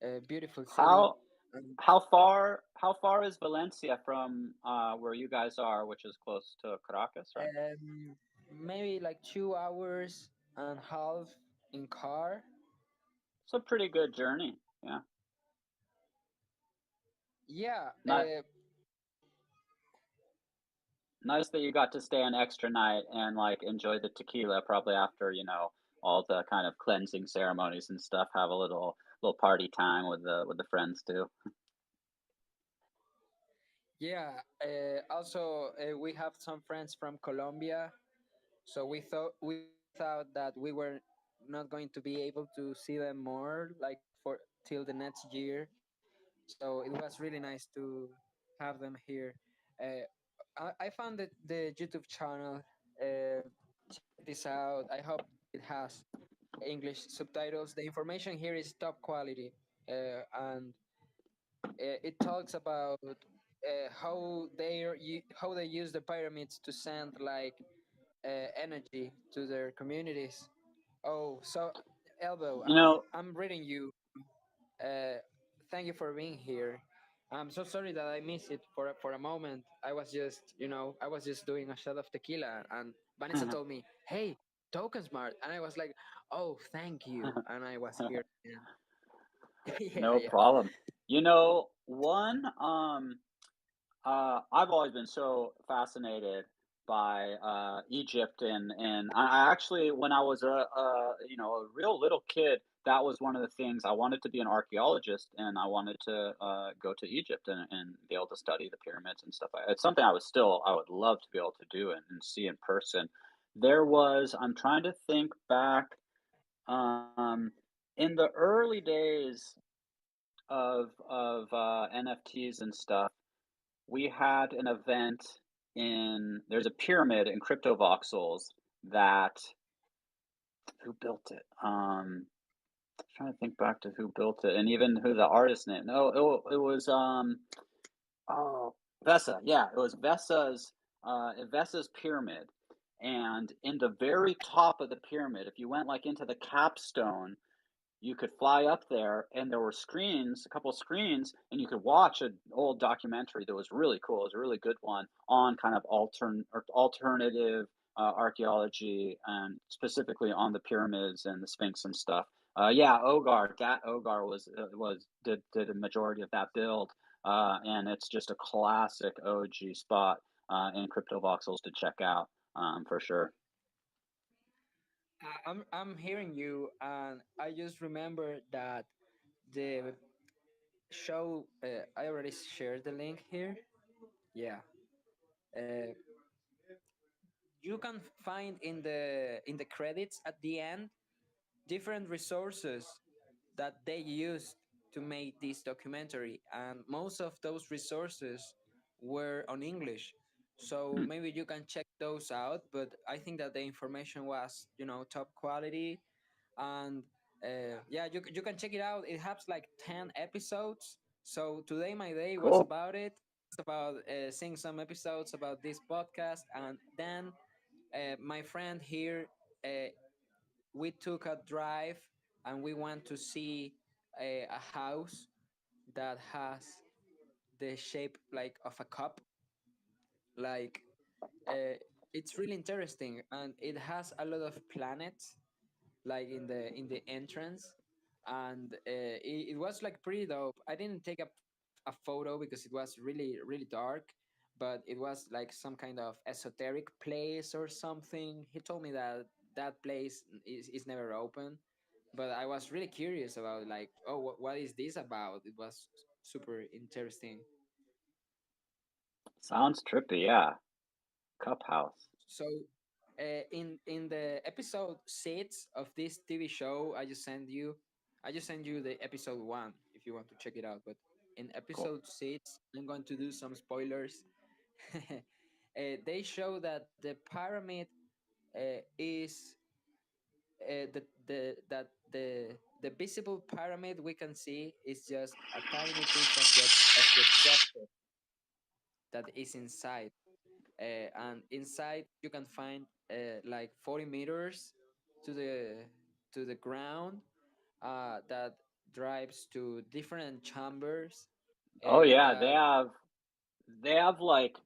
A beautiful city. How Um, how far is Valencia from where you guys are, which is close to Caracas, right? maybe like 2 hours and a half in car. It's a pretty good journey. Yeah. Yeah, Not nice that you got to stay an extra night and like enjoy the tequila probably after, all the kind of cleansing ceremonies and stuff, have a little party time with the friends too. yeah. Also, we have some friends from Colombia, so we thought that we were not going to be able to see them more, like for till the next year. So it was really nice to have them here. Uh, I found the YouTube channel. Check this out. I hope it has English subtitles. The information here is top quality, and it talks about how they use the pyramids to send like energy to their communities. Oh, so Elbow, You know, I'm reading you. Uh, Thank you for being here. I'm so sorry that I missed it for a moment. I was just doing a shot of tequila, and Vanessa told me, "Hey, token smart," and I was like, "Oh, thank you," and I was here again. Yeah, no yeah. problem. One I've always been so fascinated by Egypt, and I actually, when I was a real little kid, that was one of the things I wanted to be an archaeologist, and I wanted to go to Egypt and be able to study the pyramids and stuff. It's something I would love to be able to do and see in person. I'm trying to think back, um, in the early days of NFTs and stuff. We had an event there's a pyramid in CryptoVoxels that who built it? Trying to think back to who built it and even who the artist name. No, it was oh, Vesa. Yeah, it was Vesa's pyramid. And in the very top of the pyramid, if you went like into the capstone, you could fly up there and there were screens, a couple of screens, and you could watch an old documentary that was really cool. It was a really good one on kind of alternative archaeology and specifically on the pyramids and the Sphinx and stuff. Yeah, Ogar, that Ogar was did a majority of that build, and it's just a classic OG spot in CryptoVoxels to check out for sure. I'm hearing you, and I just remember that the show. I already shared the link here. Yeah. Uh, you can find in the credits at the end different resources that they used to make this documentary, and most of those resources were on English. So Hmm, maybe you can check those out. But I think that the information was, top quality, and yeah, you can check it out. It has like 10 episodes. So today my day was cool. about it. It's about seeing some episodes about this podcast, and then my friend here, uh, we took a drive and we went to see a house that has the shape like of a cup. Like it's really interesting, and it has a lot of planets like in the entrance, and it was like pretty dope. I didn't take a photo because it was really dark, but it was like some kind of esoteric place or something. He told me that that place is never open, but I was really curious about like, oh, what is this about? It was super interesting. Sounds trippy. Yeah, Cup House. So, in the episode 6 of this TV show, I just sent you the episode 1 if you want to check it out. But in Cool. episode 6, I'm going to do some spoilers. They show that the pyramid is the visible pyramid we can see is just a tiny piece of the structure that is inside. And inside you can find like 40 meters to the ground that drives to different chambers. Oh yeah, That they have like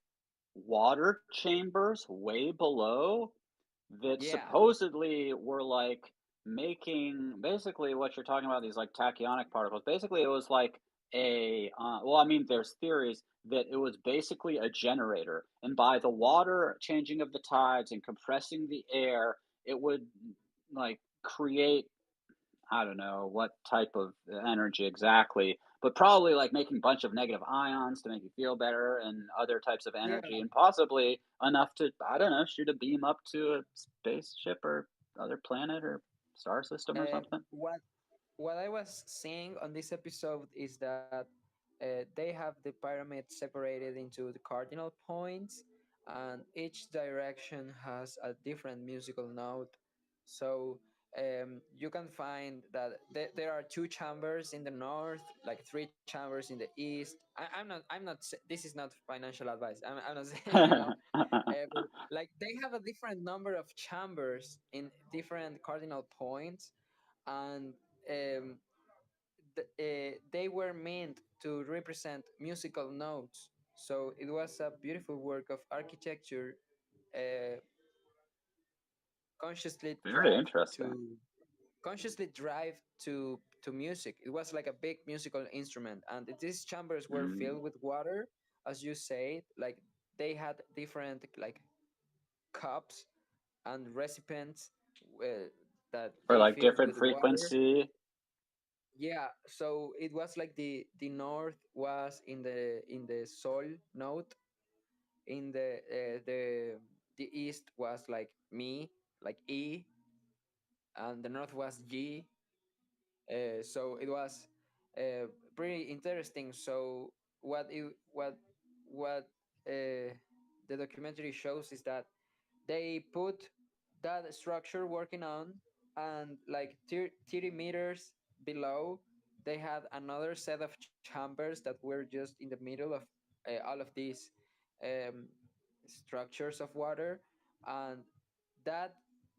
water chambers way below that Yeah, supposedly were like making basically what you're talking about, these like tachyonic particles. Basically, it was like well, I mean, there's theories that it was basically a generator, and by the water changing of the tides and compressing the air, it would like create, I don't know what type of energy exactly, but probably like making a bunch of negative ions to make you feel better and other types of yeah. energy, and possibly enough to, I don't know, shoot a beam up to a spaceship or other planet or star system or uh, something. what what I was seeing on this episode is that they have the pyramid separated into the cardinal points, and each direction has a different musical note. So you can find that there are two chambers in the north, like three chambers in the east. This is not financial advice. I'm not saying, but like they have a different number of chambers in different cardinal points, and um, they were meant to represent musical notes. So it was a beautiful work of architecture, uh, consciously Very drive interesting. to consciously drive to music. It was like a big musical instrument, and these chambers were Mm. filled with water, as you said, like they had different like cups and recipients that Or they like filled different with water. frequency. Yeah, so it was like the north was in the sol note, in the east was like mi, like e, and the north was g. So it was pretty interesting. So what the documentary shows is that they put that structure working on, and like 30 meters below they had another set of chambers that were just in the middle of all of these um, structures of water, and that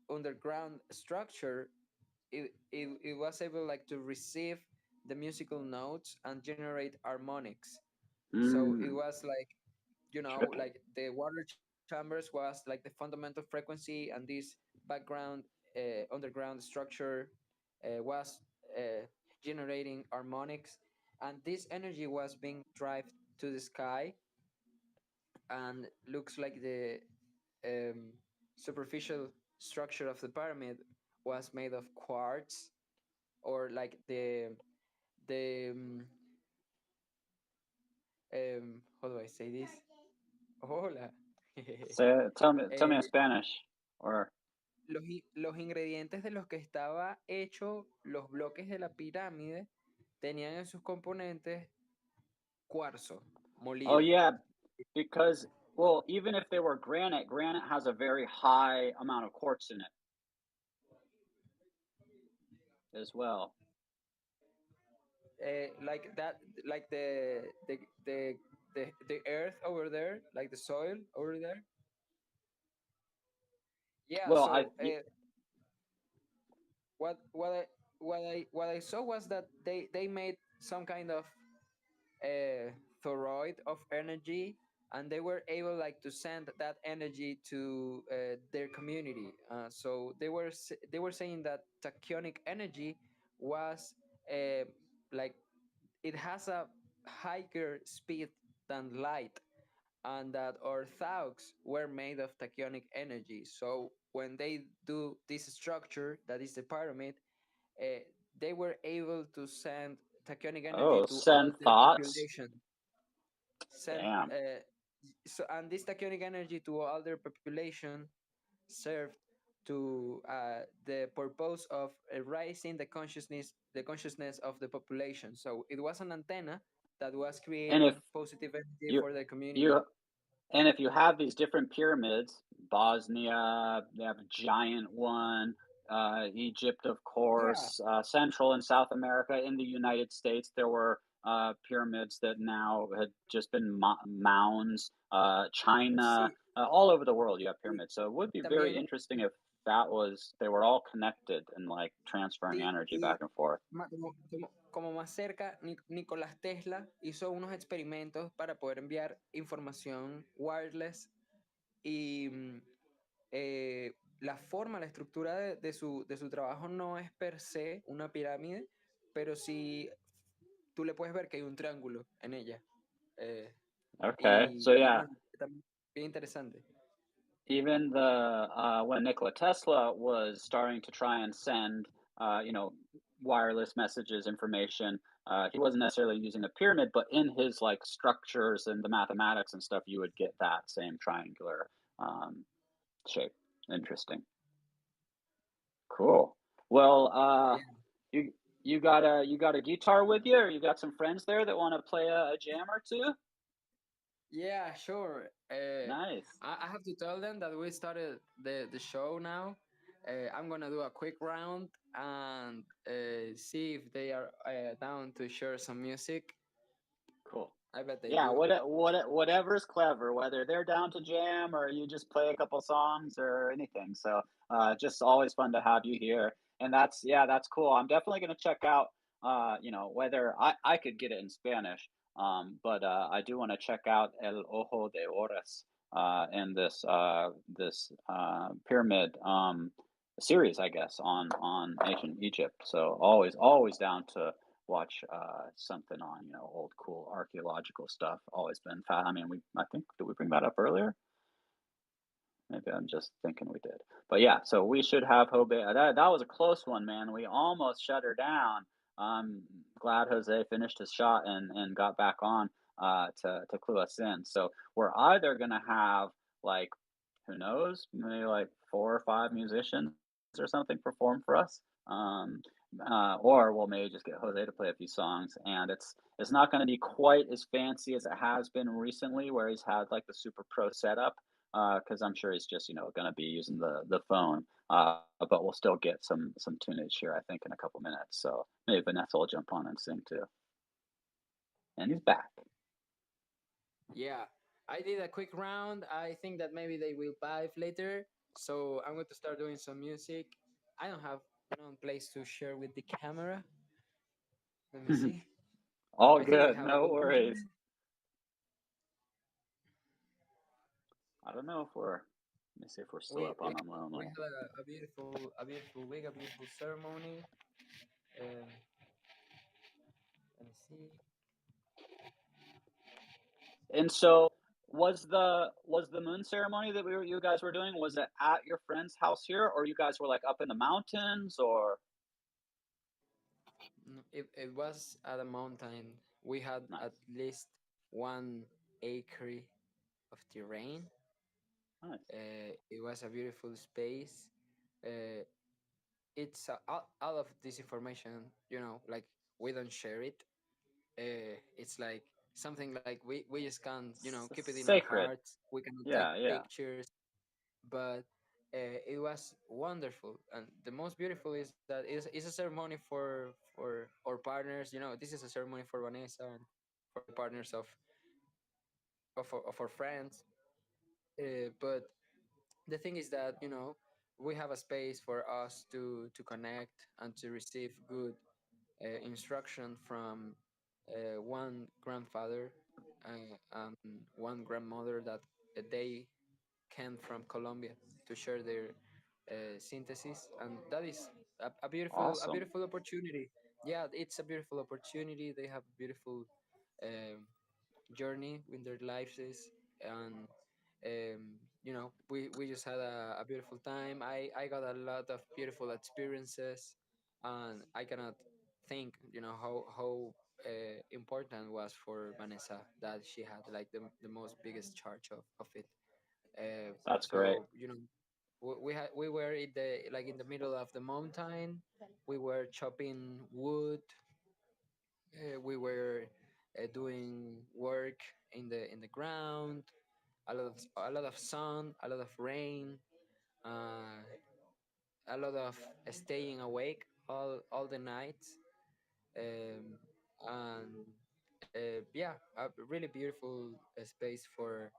underground structure, it was able like to receive the musical notes and generate harmonics. So it Mm, was like, trippy. like the water chambers was like the fundamental frequency, and this background underground structure was uh, generating harmonics, and this energy was being driven to the sky, and looks like the um, superficial structure of the pyramid was made of quartz, or like the how do I say this? Hola. Say, tell me in Eh, Spanish. Or los ingredientes de los que estaba hecho los bloques de la pirámide tenían en sus componentes cuarzo oh molido. yeah, because well, even if they were granite, granite has a very high amount of quartz in it as well. Like that, like the earth over there, like the soil over there. Yeah, Well, so what what I what I saw was that they made some kind of toroid of energy, and they were able like to send that energy to their community. So they were saying that tachyonic energy was uh, like it has a higher speed than light, and that our thoughts were made of tachyonic energy. So when they do this structure that is the pyramid, uh, they were able to send tachyonic energy oh, to all send their thoughts. population. Send Damn. so and this tachyonic energy to all their population served to the purpose of raising the consciousness of the population. So it was an antenna that was And if creating positive energy you for the community. you and if you have these different pyramids, Bosnia, they have a giant one, Egypt, of Yeah. course, Central and South America. In the United States, there were pyramids that now had just been mounds. China, Sí, all over the world, you have y, pyramids. So it would y be very también interesting if that was they were all connected and like transferring sí, energy y back and forth. como más cerca, Nicolás Tesla hizo unos experimentos para poder enviar información wireless, y la forma, la estructura de su trabajo no es per se una pirámide, pero sí tú le puedes ver que hay un triángulo en ella. Eh, Okay, so y yeah, no, bien interesante. even the when Nikola Tesla was starting to try and send you know wireless messages information, he wasn't necessarily using a pyramid, but in his like structures and the mathematics and stuff, you would get that same triangular um, shape. Interesting. Cool. Well, Yeah, you you got a guitar with you, or you got some friends there that want to play a jam or two? yeah, sure. Nice. I have to tell them that we started the show now. I'm gonna do a quick round and see if they are down to share some music. Cool. I bet they Yeah, do. whatever's clever, whether they're down to jam or you just play a couple songs or anything. So, just always fun to have you here. And that's yeah, that's cool. I'm definitely gonna check out you know, whether I could get it in Spanish. But I do want to check out El Ojo de Horas and this pyramid series, I guess, on ancient Egypt. So always down to watch something on old cool archaeological stuff. Always been fat. I mean, I think did we bring that up earlier? Maybe I'm just thinking we did. But yeah, so we should have Hobe. That was a close one, man. We almost shut her down. I'm glad Jose finished his shot and got back on to clue us in. So we're either gonna have like who knows, maybe like 4 or 5 musicians or something perform for us. Or we'll maybe just get Jose to play a few songs, and it's not going to be quite as fancy as it has been recently, where he's had like the super pro setup because I'm sure he's just going to be using the phone. But we'll still get some tunage here, I think, in a couple minutes. So maybe Vanessa will jump on and sing too. And he's back. Yeah, I did a quick round. I think that maybe they will vibe later. So I'm going to start doing some music. I don't have no place to share with the camera. Let me see. All I think I good, have a no good worries. one. I don't know if we're. Let me see if we're still We up we on we Unlonely. have a beautiful week, a beautiful ceremony. Um, let me see. And so was the moon ceremony that you guys were doing, was it at your friend's house here, or you guys were like up in the mountains, or No, it was at a mountain. We had at nice, least 1 acre of terrain. nice, It was a beautiful space. Uh, it's out of this information, like we don't share it. It's like something like we just can't, keep it in our sacred. hearts. We cannot take Yeah, yeah, pictures, but it was wonderful. And the most beautiful is that it's a ceremony for our partners. This is a ceremony for Vanessa and for the partners of our friends. But the thing is that we have a space for us to connect and to receive good instruction from one grandfather and one grandmother that they came from Colombia to share their synthesis, and that is a awesome. beautiful opportunity. Yeah, it's a beautiful opportunity. They have a beautiful um, journey with their lives is, and we just had a beautiful time. I got a lot of beautiful experiences, and I cannot think how important was for Vanessa that she had like the most biggest charge of it. That's great. So we were in the middle of the mountain. We were chopping wood. We were doing work in the ground. A lot of sun, a lot of rain, uh, a lot of staying awake all the night, um, and yeah, a really beautiful space for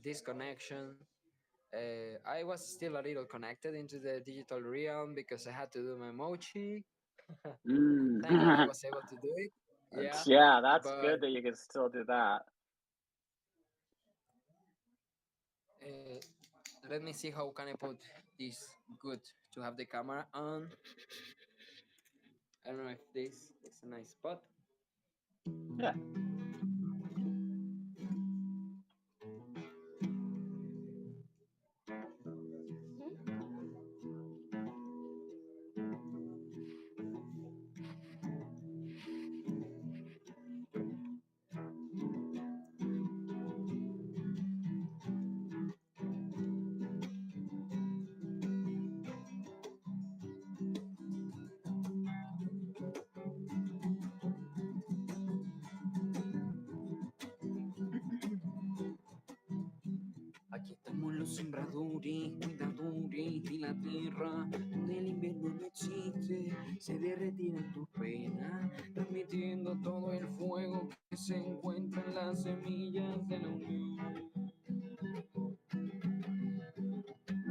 disconnection. I was still a little connected into the digital realm because I had to do my mochi. Mm. Thank God I was able to do it. Yeah, Yeah, that's but good that you can still do that. uh, let me see how can I put this good to have the camera on. I don't know if this is a nice spot. Yeah. Aquí estamos los sembradores, cuidadores de la tierra, donde el invierno no existe, se derretirán tus penas, transmitiendo todo el fuego que se encuentra en las semillas de la unión.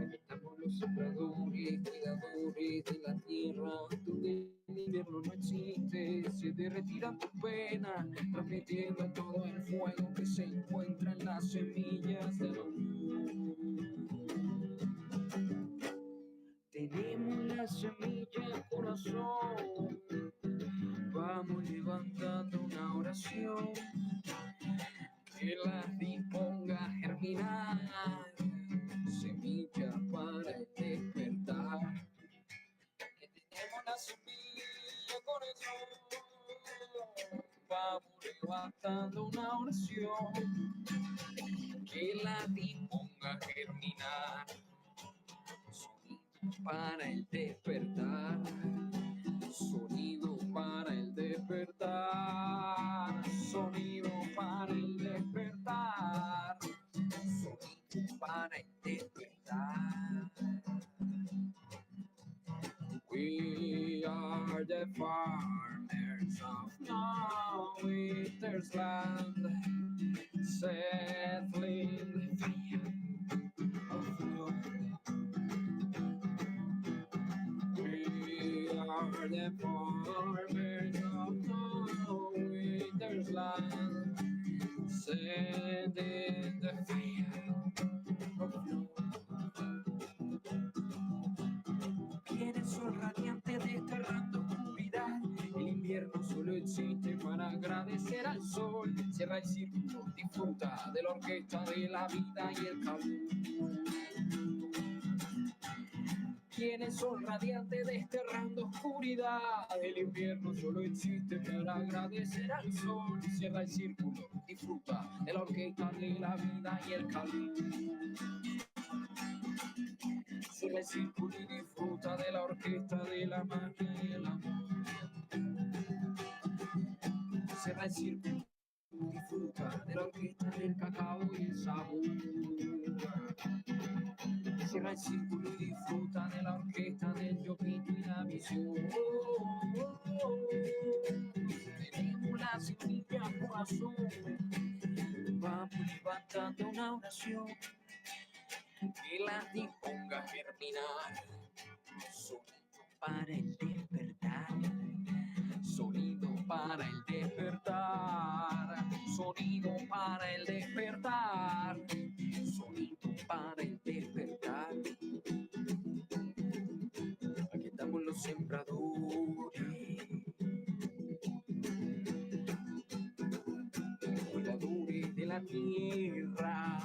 Aquí estamos los sembradores, cuidadores de la tierra, donde el invierno no existe, se derretirán tus penas, transmitiendo todo el fuego que se encuentra en las semillas de la unión. Tenemos la semilla corazón Vamos levantando una oración que las disponga a germinar, semilla para el despertar. Que tenemos la semilla con el sol. Vamos levantando una oración que la disponga a germinar, sonido para el despertar, sonido para el despertar, sonido para el despertar, sonido para el despertar. We are the farmers of no winter's land, settling the fire of love. We are the farmers of no winter's land, setting the fire of love. Viene el sol radiante desterrando oscuridad. El invierno solo existe para agradecer al sol. Cierra el círculo, disfruta de la orquesta de la vida y el calor. Viene el sol radiante desterrando oscuridad. El invierno solo existe para agradecer al sol. Cierra el círculo, disfruta de la orquesta de la vida y el calor. Cierra el círculo y disfruta de la orquesta de la magia y el amor. Cierra el círculo, disfruta de la orquesta del cacao y el sabor. Cierra el círculo y disfruta de la orquesta del yopito y la visión. Tenemos la semilla corazón, vamos levantando una oración que la disponga a germinar, sonido para el despertar, sonido para el despertar, sonido para el despertar, sonido para el despertar. Aquí estamos los sembradores, cuidadores de la tierra.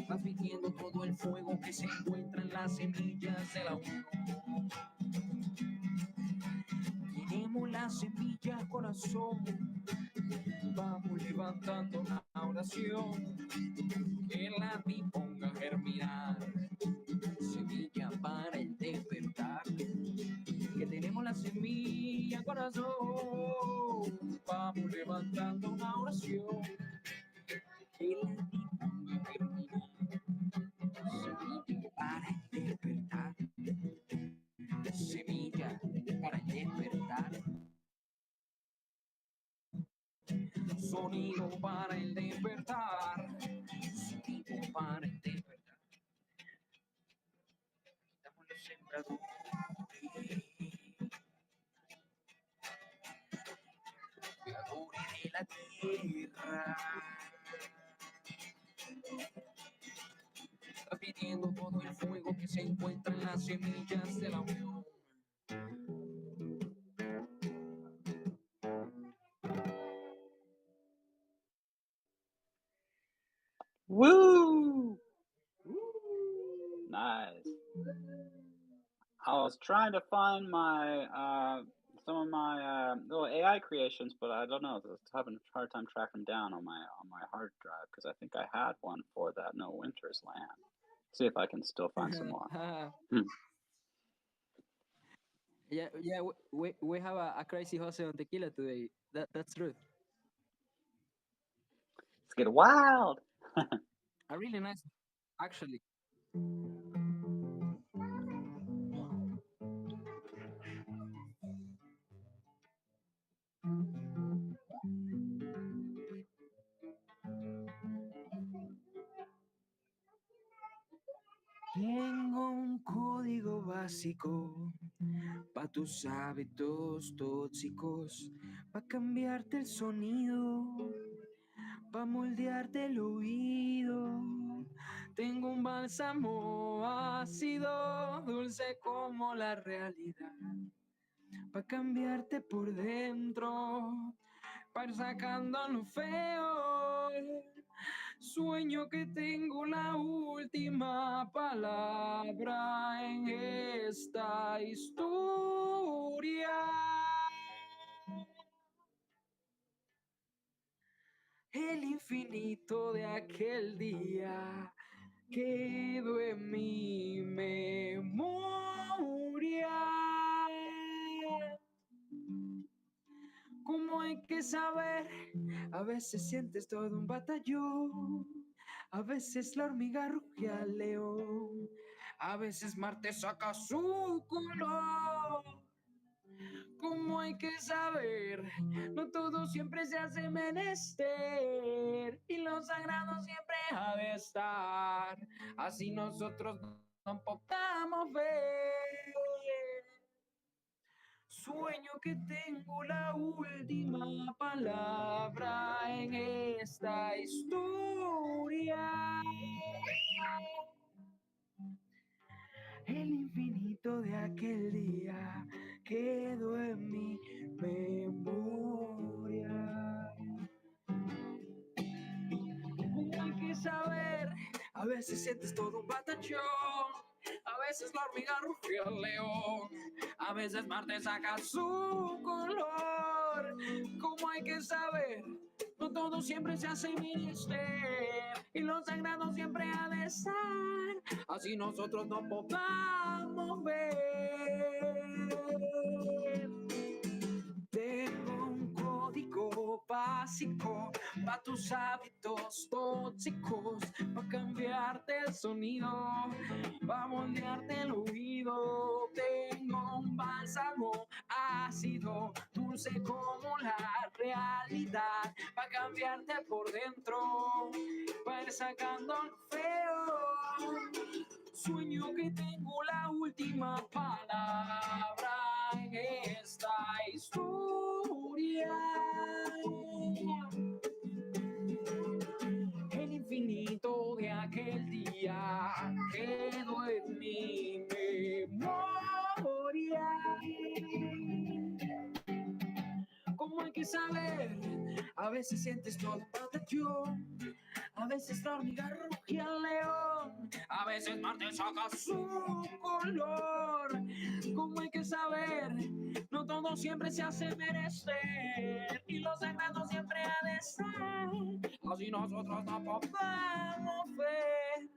Transmitiendo todo el fuego que se encuentra en las semillas de la unión. Tenemos las semillas corazón, vamos levantando una oración que la disponga a germinar, semilla para el despertar. Que tenemos la semilla corazón, vamos levantando una oración que la disponga a germinar, semilla para el despertar, semilla para el despertar, sonido para el despertar, sonido para el despertar. Estamos los sembradores, cuidadores de la tierra. Está pidiendo todo el fuego que se encuentra en las semillas de la unión. Woo! Nice. I was trying to find my some of my little AI creations, but I don't know. I was having a hard time tracking them down on my hard drive because I think I had one for that No Winter's Land. See if I can still find some more. Yeah, we have a crazy Jose on tequila today. That's true. Let's get wild. A really nice, actually. Tengo un código básico pa' tus hábitos tóxicos, pa' cambiarte el sonido, pa' moldearte el oído. Tengo un bálsamo ácido, dulce como la realidad, para cambiarte por dentro, para ir sacando lo feo. Sueño que tengo la última palabra en esta historia. El infinito de aquel día quedó en mi memoria. ¿Cómo hay que saber? A veces sientes todo un batallón, a veces la hormiga ruge al león, a veces Marte saca su color. ¿Cómo hay que saber? No todo siempre se hace menester, y lo sagrado siempre ha de estar, así nosotros no podamos ver. Sueño que tengo la última palabra en esta historia. El infinito de aquel día quedó en mi memoria. ¿Cómo hay que saber? A veces sientes todo un batallón, a veces la hormiga ruge al león, a veces Marte saca su color. ¿Cómo hay que saber? No todo siempre se hace menester, y lo sagrado siempre ha de estar, así nosotros no podamos ver. Tengo un código básico para tus hábitos tóxicos, para cambiarte el sonido, para moldearte el oído. Tengo un bálsamo ácido, dulce como la realidad, para cambiarte por dentro, para ir sacando lo feo. Sueño que tengo la última palabra en esta historia. El infinito de aquel día quedó en mi memoria. ¿Cómo hay que saber? A veces sientes todo el batallón, a veces la hormiga ruge al león, a veces Marte saca su color. ¿Cómo hay que saber? No todo siempre se hace merecer, y lo sagrado siempre ha de estar, así nosotros no podamos ver.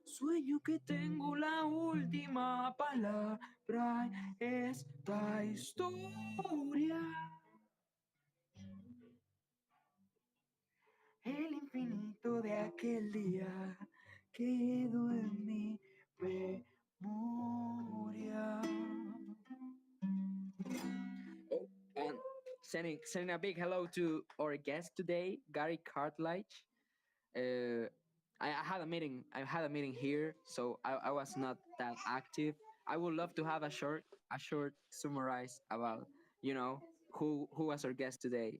Sueño que tengo la última palabra en esta historia. El infinito de aquel día quedó en mi memoria. Oh, and sending a big hello to our guest today, Gary Cartledge. I had a meeting. I had a meeting here, so I was not that active. I would love to have a short summarize about, you know, who was our guest today.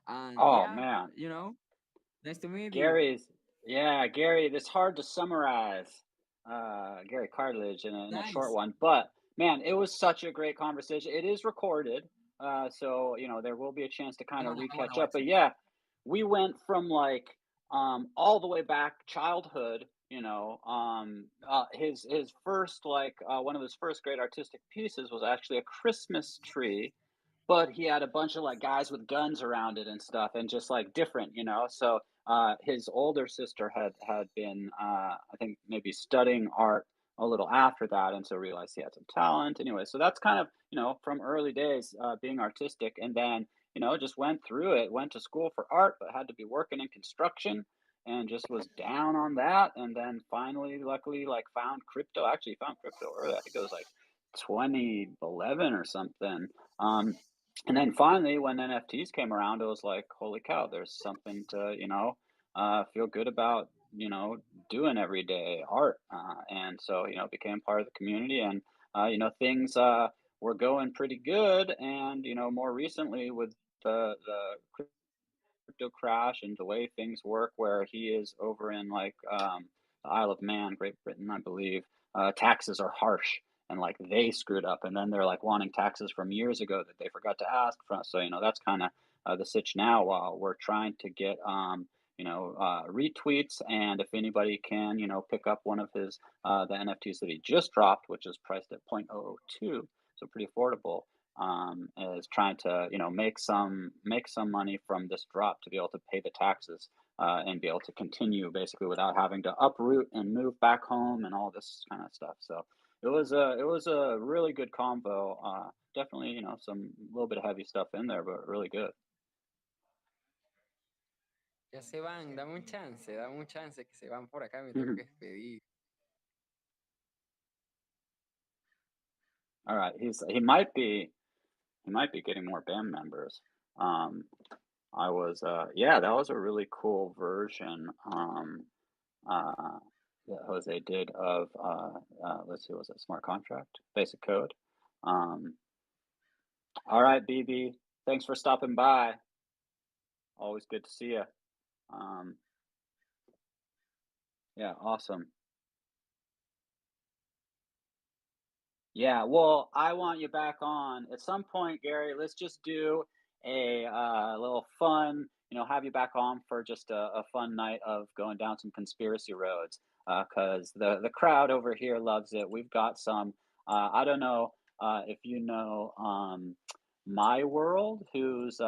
And Oh yeah, man, you know, nice to meet you. Gary. It's hard to summarize Gary Cartilage in a short Nice. one, but man, it was such a great conversation. It is recorded, so there will be a chance to kind of I wanna re-catch up. watch But it. yeah, we went from like all the way back childhood. His first one of his first great artistic pieces was actually a Christmas tree, but he had a bunch of like guys with guns around it and stuff, and just like different. So his older sister had been I think maybe studying art a little after that, and so realized he had some talent anyway. So that's kind of from early days being artistic, and then just went through it, went to school for art but had to be working in construction and just was down on that, and then finally luckily like found crypto. Actually found crypto early. I think it was like 2011 or something. And then finally, when NFTs came around, it was like, holy cow, there's something to, feel good about, doing everyday art. And so, became part of the community, and, things were going pretty good. And, more recently with the crypto crash and the way things work, where he is over in like the Isle of Man, Great Britain, I believe, taxes are harsh and like they screwed up, and then they're like wanting taxes from years ago that they forgot to ask for. So that's kind of the sitch now, while we're trying to get retweets, and if anybody can pick up one of his the NFTs that he just dropped, which is priced at 0.002, so pretty affordable, is trying to make some money from this drop to be able to pay the taxes, and be able to continue basically without having to uproot and move back home and all this kind of stuff. So it was a really good combo. Definitely, some little bit of heavy stuff in there, but really good. Ya se van, dame un chance que se van por acá, me tengo Mhm. que despedir. All right, he might be getting more band members. Um, I was yeah, that was a really cool version uh, that Jose did of let's see, was it smart contract, basic code. Um, all right, BB, thanks for stopping by. Always good to see you. Um, yeah, awesome. Yeah, well, I want you back on at some point, Gary. Let's just do a little fun, have you back on for just a fun night of going down some conspiracy roads. Because the crowd over here loves it. We've got some. I don't know if you know My World, who's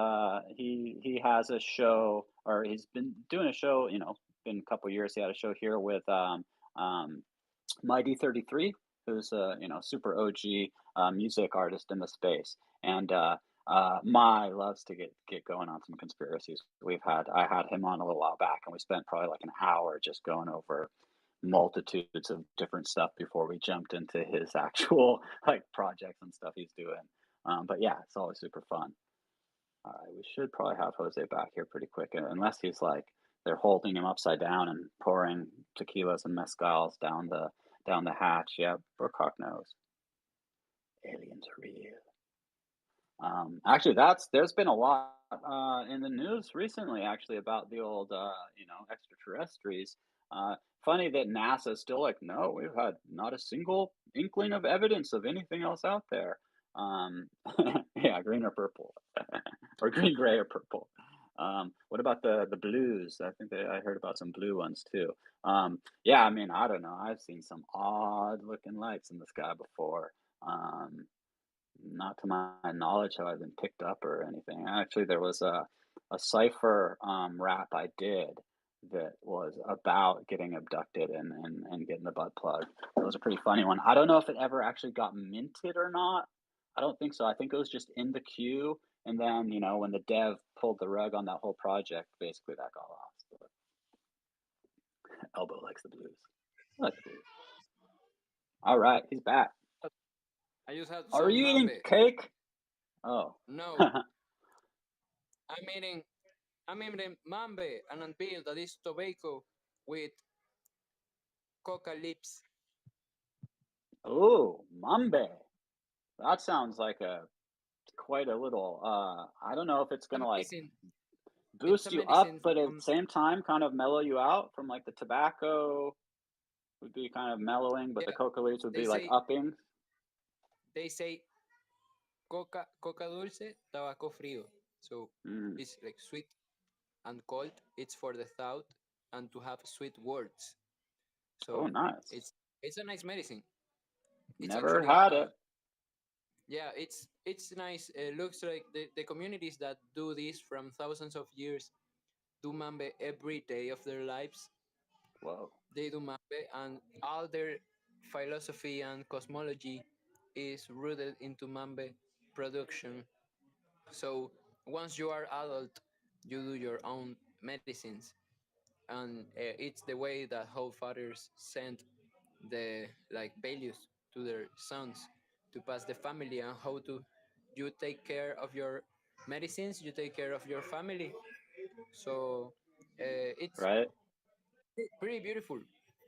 he has a show, or he's been doing a show. Been a couple years. He had a show here with um, Mighty 33, who's a super OG music artist in the space, and My loves to get going on some conspiracies. I had him on a little while back, and we spent probably like an hour just going over multitudes of different stuff before we jumped into his actual like projects and stuff he's doing. But yeah, it's always super fun. All right, we should probably have Jose back here pretty quick, unless he's like they're holding him upside down and pouring tequilas and mezcals down the hatch. Yeah, Burkhart knows. Aliens are real. Actually, there's been a lot in the news recently, actually, about the old extraterrestrials. Uh, Funny that NASA is still like, no, we've had not a single inkling of evidence of anything else out there. Um, yeah, green or purple, or green, gray, or purple. What about the blues? I think I heard about some blue ones too. Yeah, I mean, I don't know. I've seen some odd looking lights in the sky before. Um, Not to my knowledge have I been picked up or anything. Actually, there was a cipher rap I did that was about getting abducted and getting the butt plug. It was a pretty funny one. I don't know if it ever actually got minted or not. I don't think so. I think it was just in the queue, and then when the dev pulled the rug on that whole project, basically that got lost. But Elbow likes the blues. I like the blues. All right, he's back. I just had Are some you eating mambe. cake? Oh. No, I'm eating I'm eating mambe and unpeeled that is tobacco with coca lips. Oh, Mambe. That sounds like a quite a little I don't know if it's It's gonna like amazing. It's boost a you up, medicine but at the from same time kind of mellow you out from like the tobacco would be kind of mellowing, but the yeah. coca leaves would They be like say upping. they say coca dulce, tabaco frío. So Mm. it's like sweet and cold. It's for the thought and to have sweet words. Oh, So nice. it's a nice medicine. It's Never actually had it. yeah, it's nice. It looks like the communities that do this from thousands of years do mambe every day of their lives. Whoa. They do mambe, and all their philosophy and cosmology is rooted into mambe production. So once you are adult, you do your own medicines, and it's the way that how fathers send the like values to their sons to pass the family, and how to you take care of your medicines, you take care of your family. So it's Right? pretty beautiful.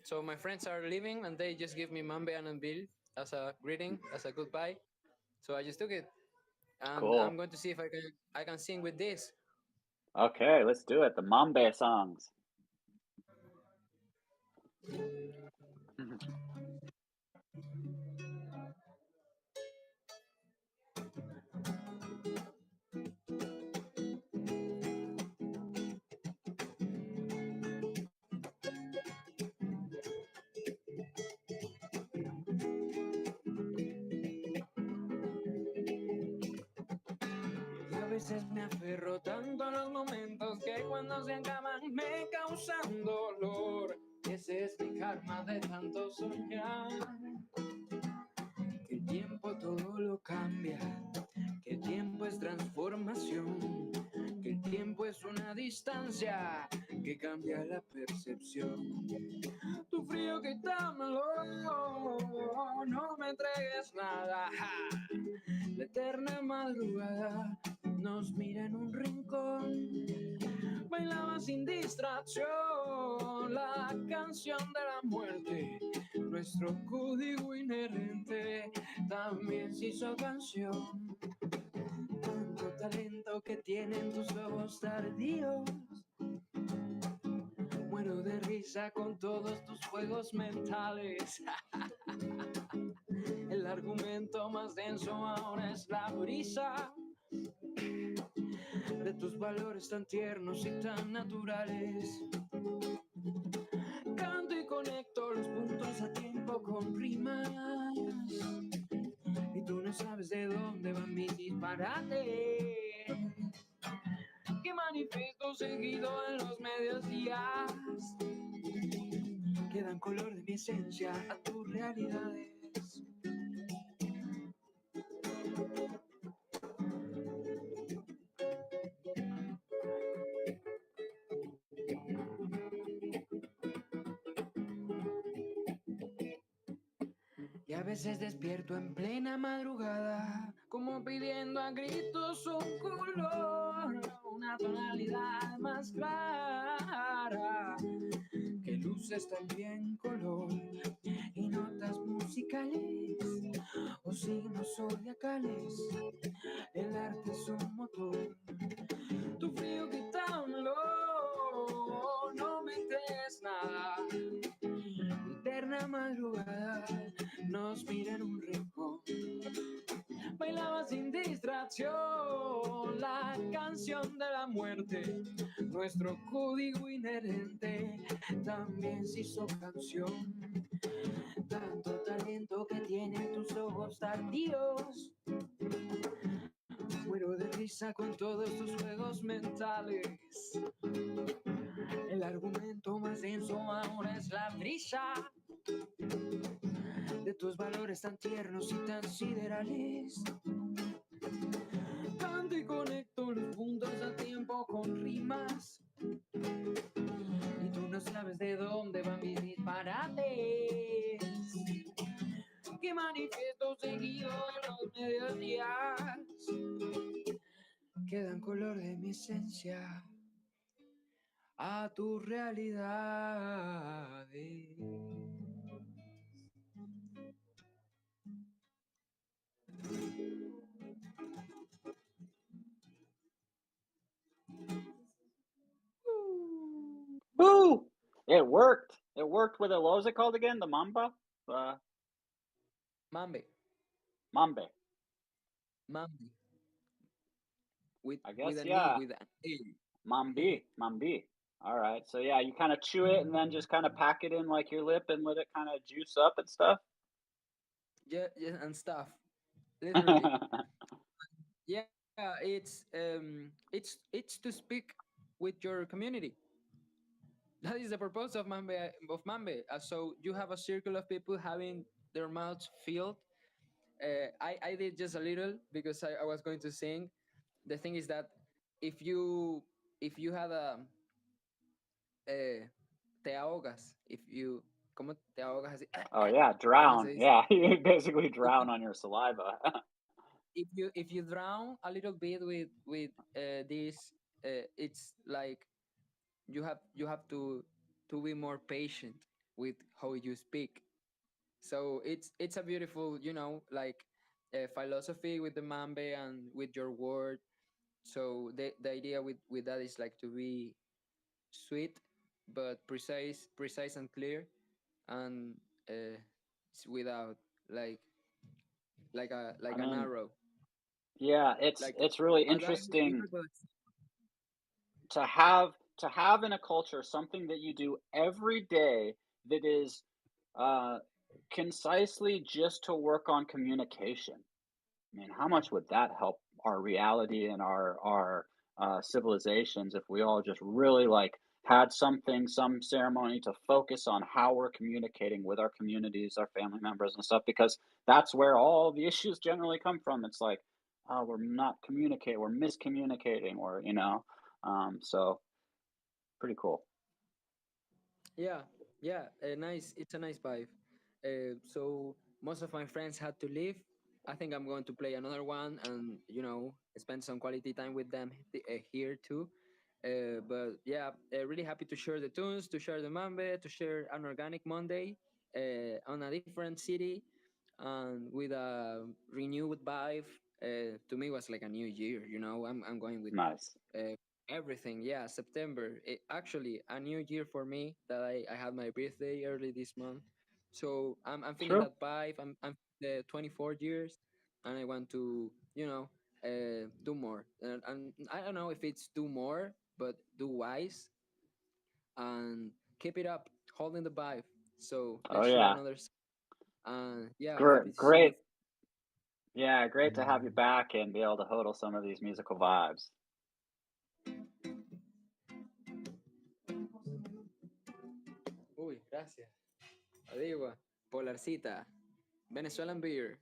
So my friends are leaving, and they just give me mambe and bill as a greeting, as a goodbye. So I just took it, and I'm Cool. going to see if I can sing with this. Okay, let's do it. The Mambe songs. Y a veces me aferro tanto a los momentos que cuando se acaban me causan dolor. Ese es mi karma de tanto soñar. Que el tiempo todo lo cambia, que el tiempo es transformación, que el tiempo es una distancia que cambia la percepción. Tu frío quítamelo, no me entregues nada. La eterna madrugada nos mira en un rincón. Bailaba sin distracción la canción de la muerte. Nuestro código inherente también se hizo canción. Tanto talento que tienen tus ojos tardíos. Muero de risa con todos tus juegos mentales. El argumento más denso ahora es la brisa de tus valores tan tiernos y tan naturales. Canto y conecto los puntos a tiempo con rimas. Y tú no sabes de dónde van mis disparates. Que manifiesto seguido en los medios días. Que dan color de mi esencia a tus realidades. Y a veces despierto en plena madrugada, como pidiendo a gritos un color, una tonalidad más clara, que luces también color y notas musicales o signos zodiacales. El arte es un motor, tu frío quitámelo, no me entregues nada. Eterna madrugada nos mira en un rincón. Bailaba sin distracción la canción de la muerte. Nuestro código inherente también se hizo canción. Tanto talento que tienen tus ojos tardíos. Muero de risa con todos tus juegos mentales. El argumento más denso ahora es la brisa de tus valores tan tiernos y tan siderales. Canto y conecto los puntos a tiempo con rimas. Y tú no sabes de dónde van mis disparates. Que manifiesto seguido en los mediodías. Que dan color de mi esencia a tus realidades. Woo! It worked. It worked with a, what was it called again? The Mamba? Uh, Mambe, Mambe. mambe, I with guess, an E, yeah. with an E. Mambi. Mambi. All right. So, yeah, you kind of chew it and then just kind of pack it in like your lip and let it kind of juice up and stuff. Yeah, yeah, and stuff. Literally. Yeah, it's to speak with your community. That is the purpose of Mambe. So you have a circle of people having their mouths filled. I did just a little because I was going to sing. The thing is that if you if you had a te ahogas, if you como te ahogas así, Oh, yeah, ¿cómo se drown. dice? Yeah, you basically If you drown on your saliva. if you drown a little bit with this, it's like you have to be more patient with how you speak. So it's a beautiful, like philosophy with the mambe and with your word. So the idea with that is like to be sweet, but precise and clear, and without like I an mean, arrow. yeah, Like it's really a dive is interesting sweeter, but to have in a culture something that you do every day that is uh, concisely just to work on communication. I mean, how much would that help our reality and our civilizations if we all just really like had something, some ceremony to focus on how we're communicating with our communities, our family members and stuff, because that's where all the issues generally come from. It's like, oh, we're not communicating, we're miscommunicating, or so pretty cool. yeah, yeah, nice. It's a nice vibe. So most of my friends had to leave. I think I'm going to play another one and spend some quality time with them here too. But yeah, really happy to share the tunes, to share the mambe, to share an organic Monday on a different city and with a renewed vibe. To me, was like a new year. I'm going with Nice. uh, everything. Yeah, September. Actually, a new year for me that I had my birthday early this month. So I'm feeling True. that vibe. I'm the 24 years, and I want to do more. And I don't know if it's do more, but do wise and keep it up, holding the vibe. So Oh let's share yeah. another. Yeah, happy Great, to see you. great. Yeah, great to have you back and be able to hodl some of these musical vibes. Uy, gracias. Adigua, Polarcita, Venezuelan beer.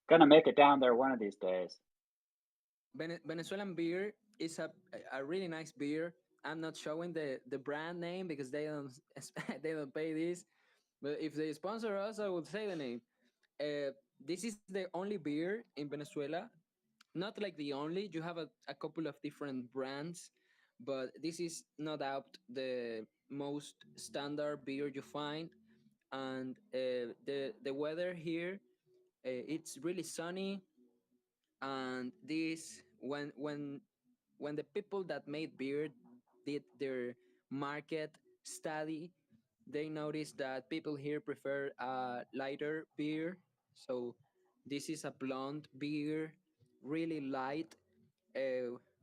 Gonna make it down there one of these days. Venezuelan beer is a really nice beer. I'm not showing the brand name because they don't they don't pay this. But if they sponsor us, I would say the name. This is the only beer in Venezuela. Not like the only. You have a couple of different brands, but this is no doubt the most standard beer you find. And the weather here, it's really sunny, and this when the people that made beer did their market study, they noticed that people here prefer a lighter beer. So this is a blonde beer, really light,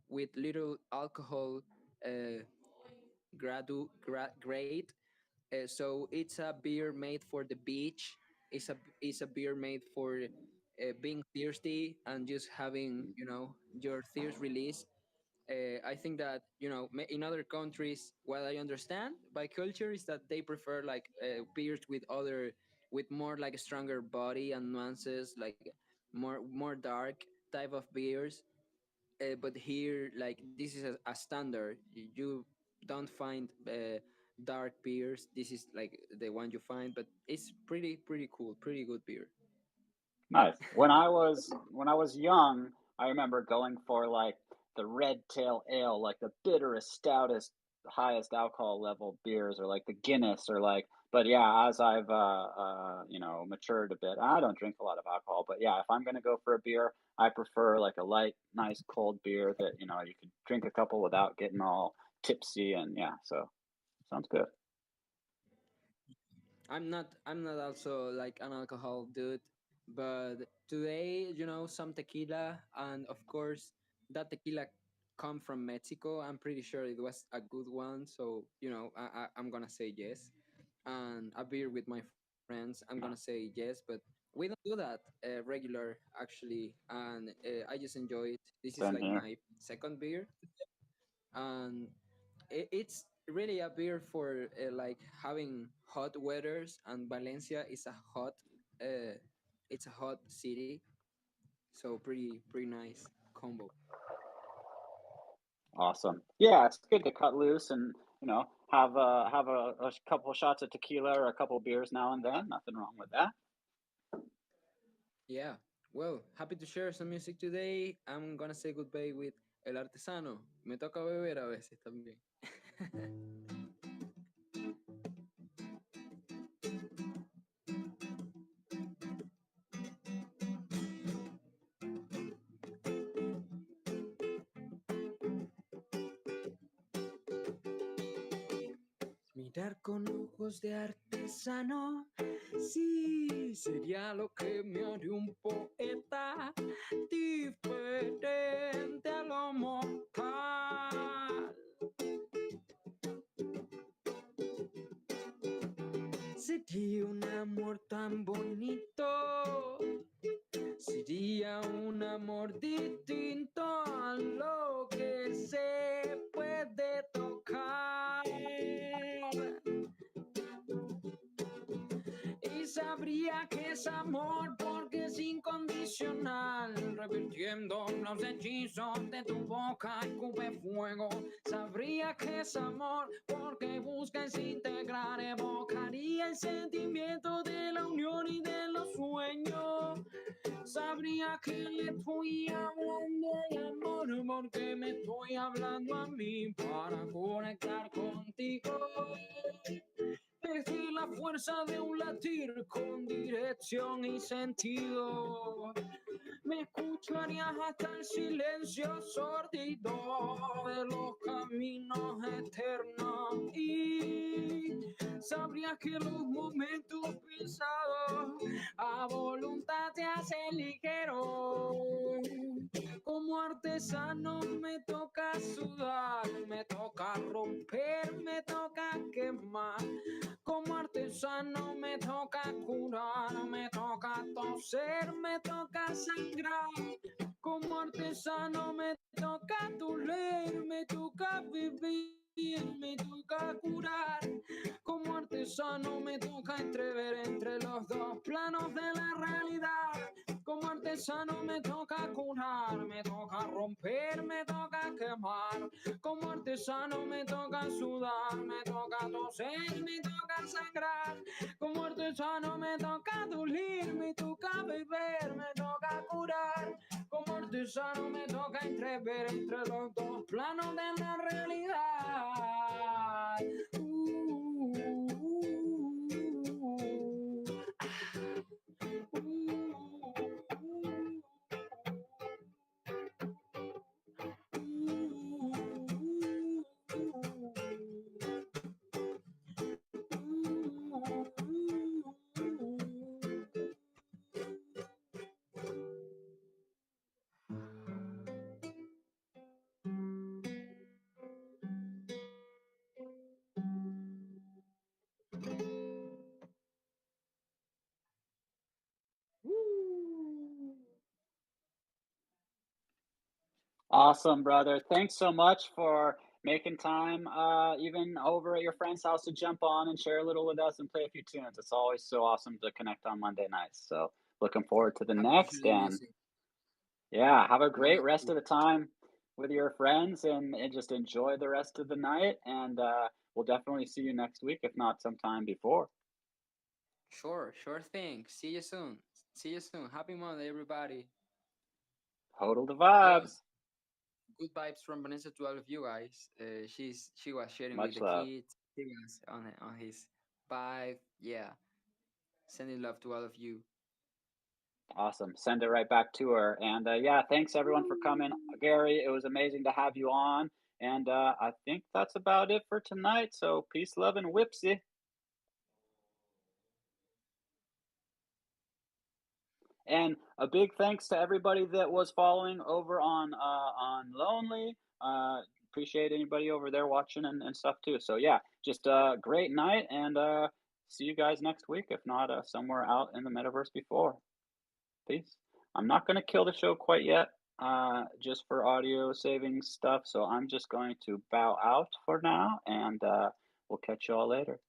with little alcohol uh, grade. So it's a beer made for the beach. It's a beer made for being thirsty and just having your thirst release. I think that in other countries, what I understand by culture is that they prefer like beers with more like a stronger body and nuances, like more dark type of beers. But here, like this is a standard. You don't find dark beers. This is like the one you find, but it's pretty cool, pretty good beer. Nice. When I was young, I remember going for like the red tail ale, like the bitterest, stoutest, highest alcohol level beers, or like the Guinness, or like. But yeah, as I've matured a bit, I don't drink a lot of alcohol. But yeah, if I'm gonna go for a beer, I prefer like a light, nice, cold beer that you can drink a couple without getting all tipsy, and yeah, so sounds good. I'm not also like an alcohol dude, but today, some tequila, and of course that tequila come from Mexico. I'm pretty sure it was a good one, so I'm gonna say yes. And a beer with my friends, I'm gonna say yes, but we don't do that regular actually, and I just enjoy it. This is Same like here. my second beer, and it's really a beer for like having hot weathers, and Valencia is a uh, it's a hot city, so pretty nice combo. Awesome. Yeah, it's good to cut loose and have a couple shots of tequila or a couple beers now and then. Nothing wrong with that. Yeah, well, happy to share some music today. I'm gonna say goodbye with El Artesano. Me toca beber a veces también. mirar con ojos de artesano, sí, sería lo que me haría un poeta diferente a lo mortal. Sería un amor tan bonito, sería un amor distinto a lo que se puede tocar. Y sabría que es amor porque es incondicional, revirtiendo los hechizos de tu boca, escupe fuego. Sabría que es amor porque busca desintegrar, evocaría el sentimiento de la unión y de los sueños. Sabría que le estoy hablando de amor porque me estoy hablando a mí para conectar contigo. Desde la fuerza de un latir con dirección y sentido, me escucharías hasta el silencio sordido de los caminos eternos y sabrías que los momentos pesados a voluntad te hacen ligero. Como artesano me toca sudar, me toca romper, me toca quemar. Como artesano me toca curar, me toca toser, me toca sangrar. Como artesano me toca doler, me toca vivir, me toca curar. Como artesano me toca entrever entre los dos planos de la realidad. Como artesano me toca curar, me toca romper, me toca quemar. Como artesano me toca sudar, me toca toser, me toca sangrar. Como artesano me toca doler, me toca beber, me toca curar. Como artesano me toca entrever entre los dos planos de la realidad. Awesome, brother. Thanks so much for making time, even over at your friend's house to jump on and share a little with us and play a few tunes. It's always so awesome to connect on Monday nights. So looking forward to the next. Appreciate And music. yeah, have a Me great rest of the time with your friends and just enjoy the rest of the night. And we'll definitely see you next week, if not sometime before. Sure thing. See you soon. See you soon. Happy Monday, everybody. Total the Yeah, vibes. good vibes from Vanessa to all of you guys. She was sharing with Much the love. kids. He was on his vibe. Yeah, sending love to all of you. Awesome. Send it right back to her. And yeah, thanks everyone for coming. Gary, it was amazing to have you on. And I think that's about it for tonight. So peace, love, and whipsy. And a big thanks to everybody that was following over on Lonely. Appreciate anybody over there watching and stuff too. So yeah, just a great night and see you guys next week, if not somewhere out in the metaverse before. Peace. I'm not going to kill the show quite yet, just for audio saving stuff. So I'm just going to bow out for now, and we'll catch you all later.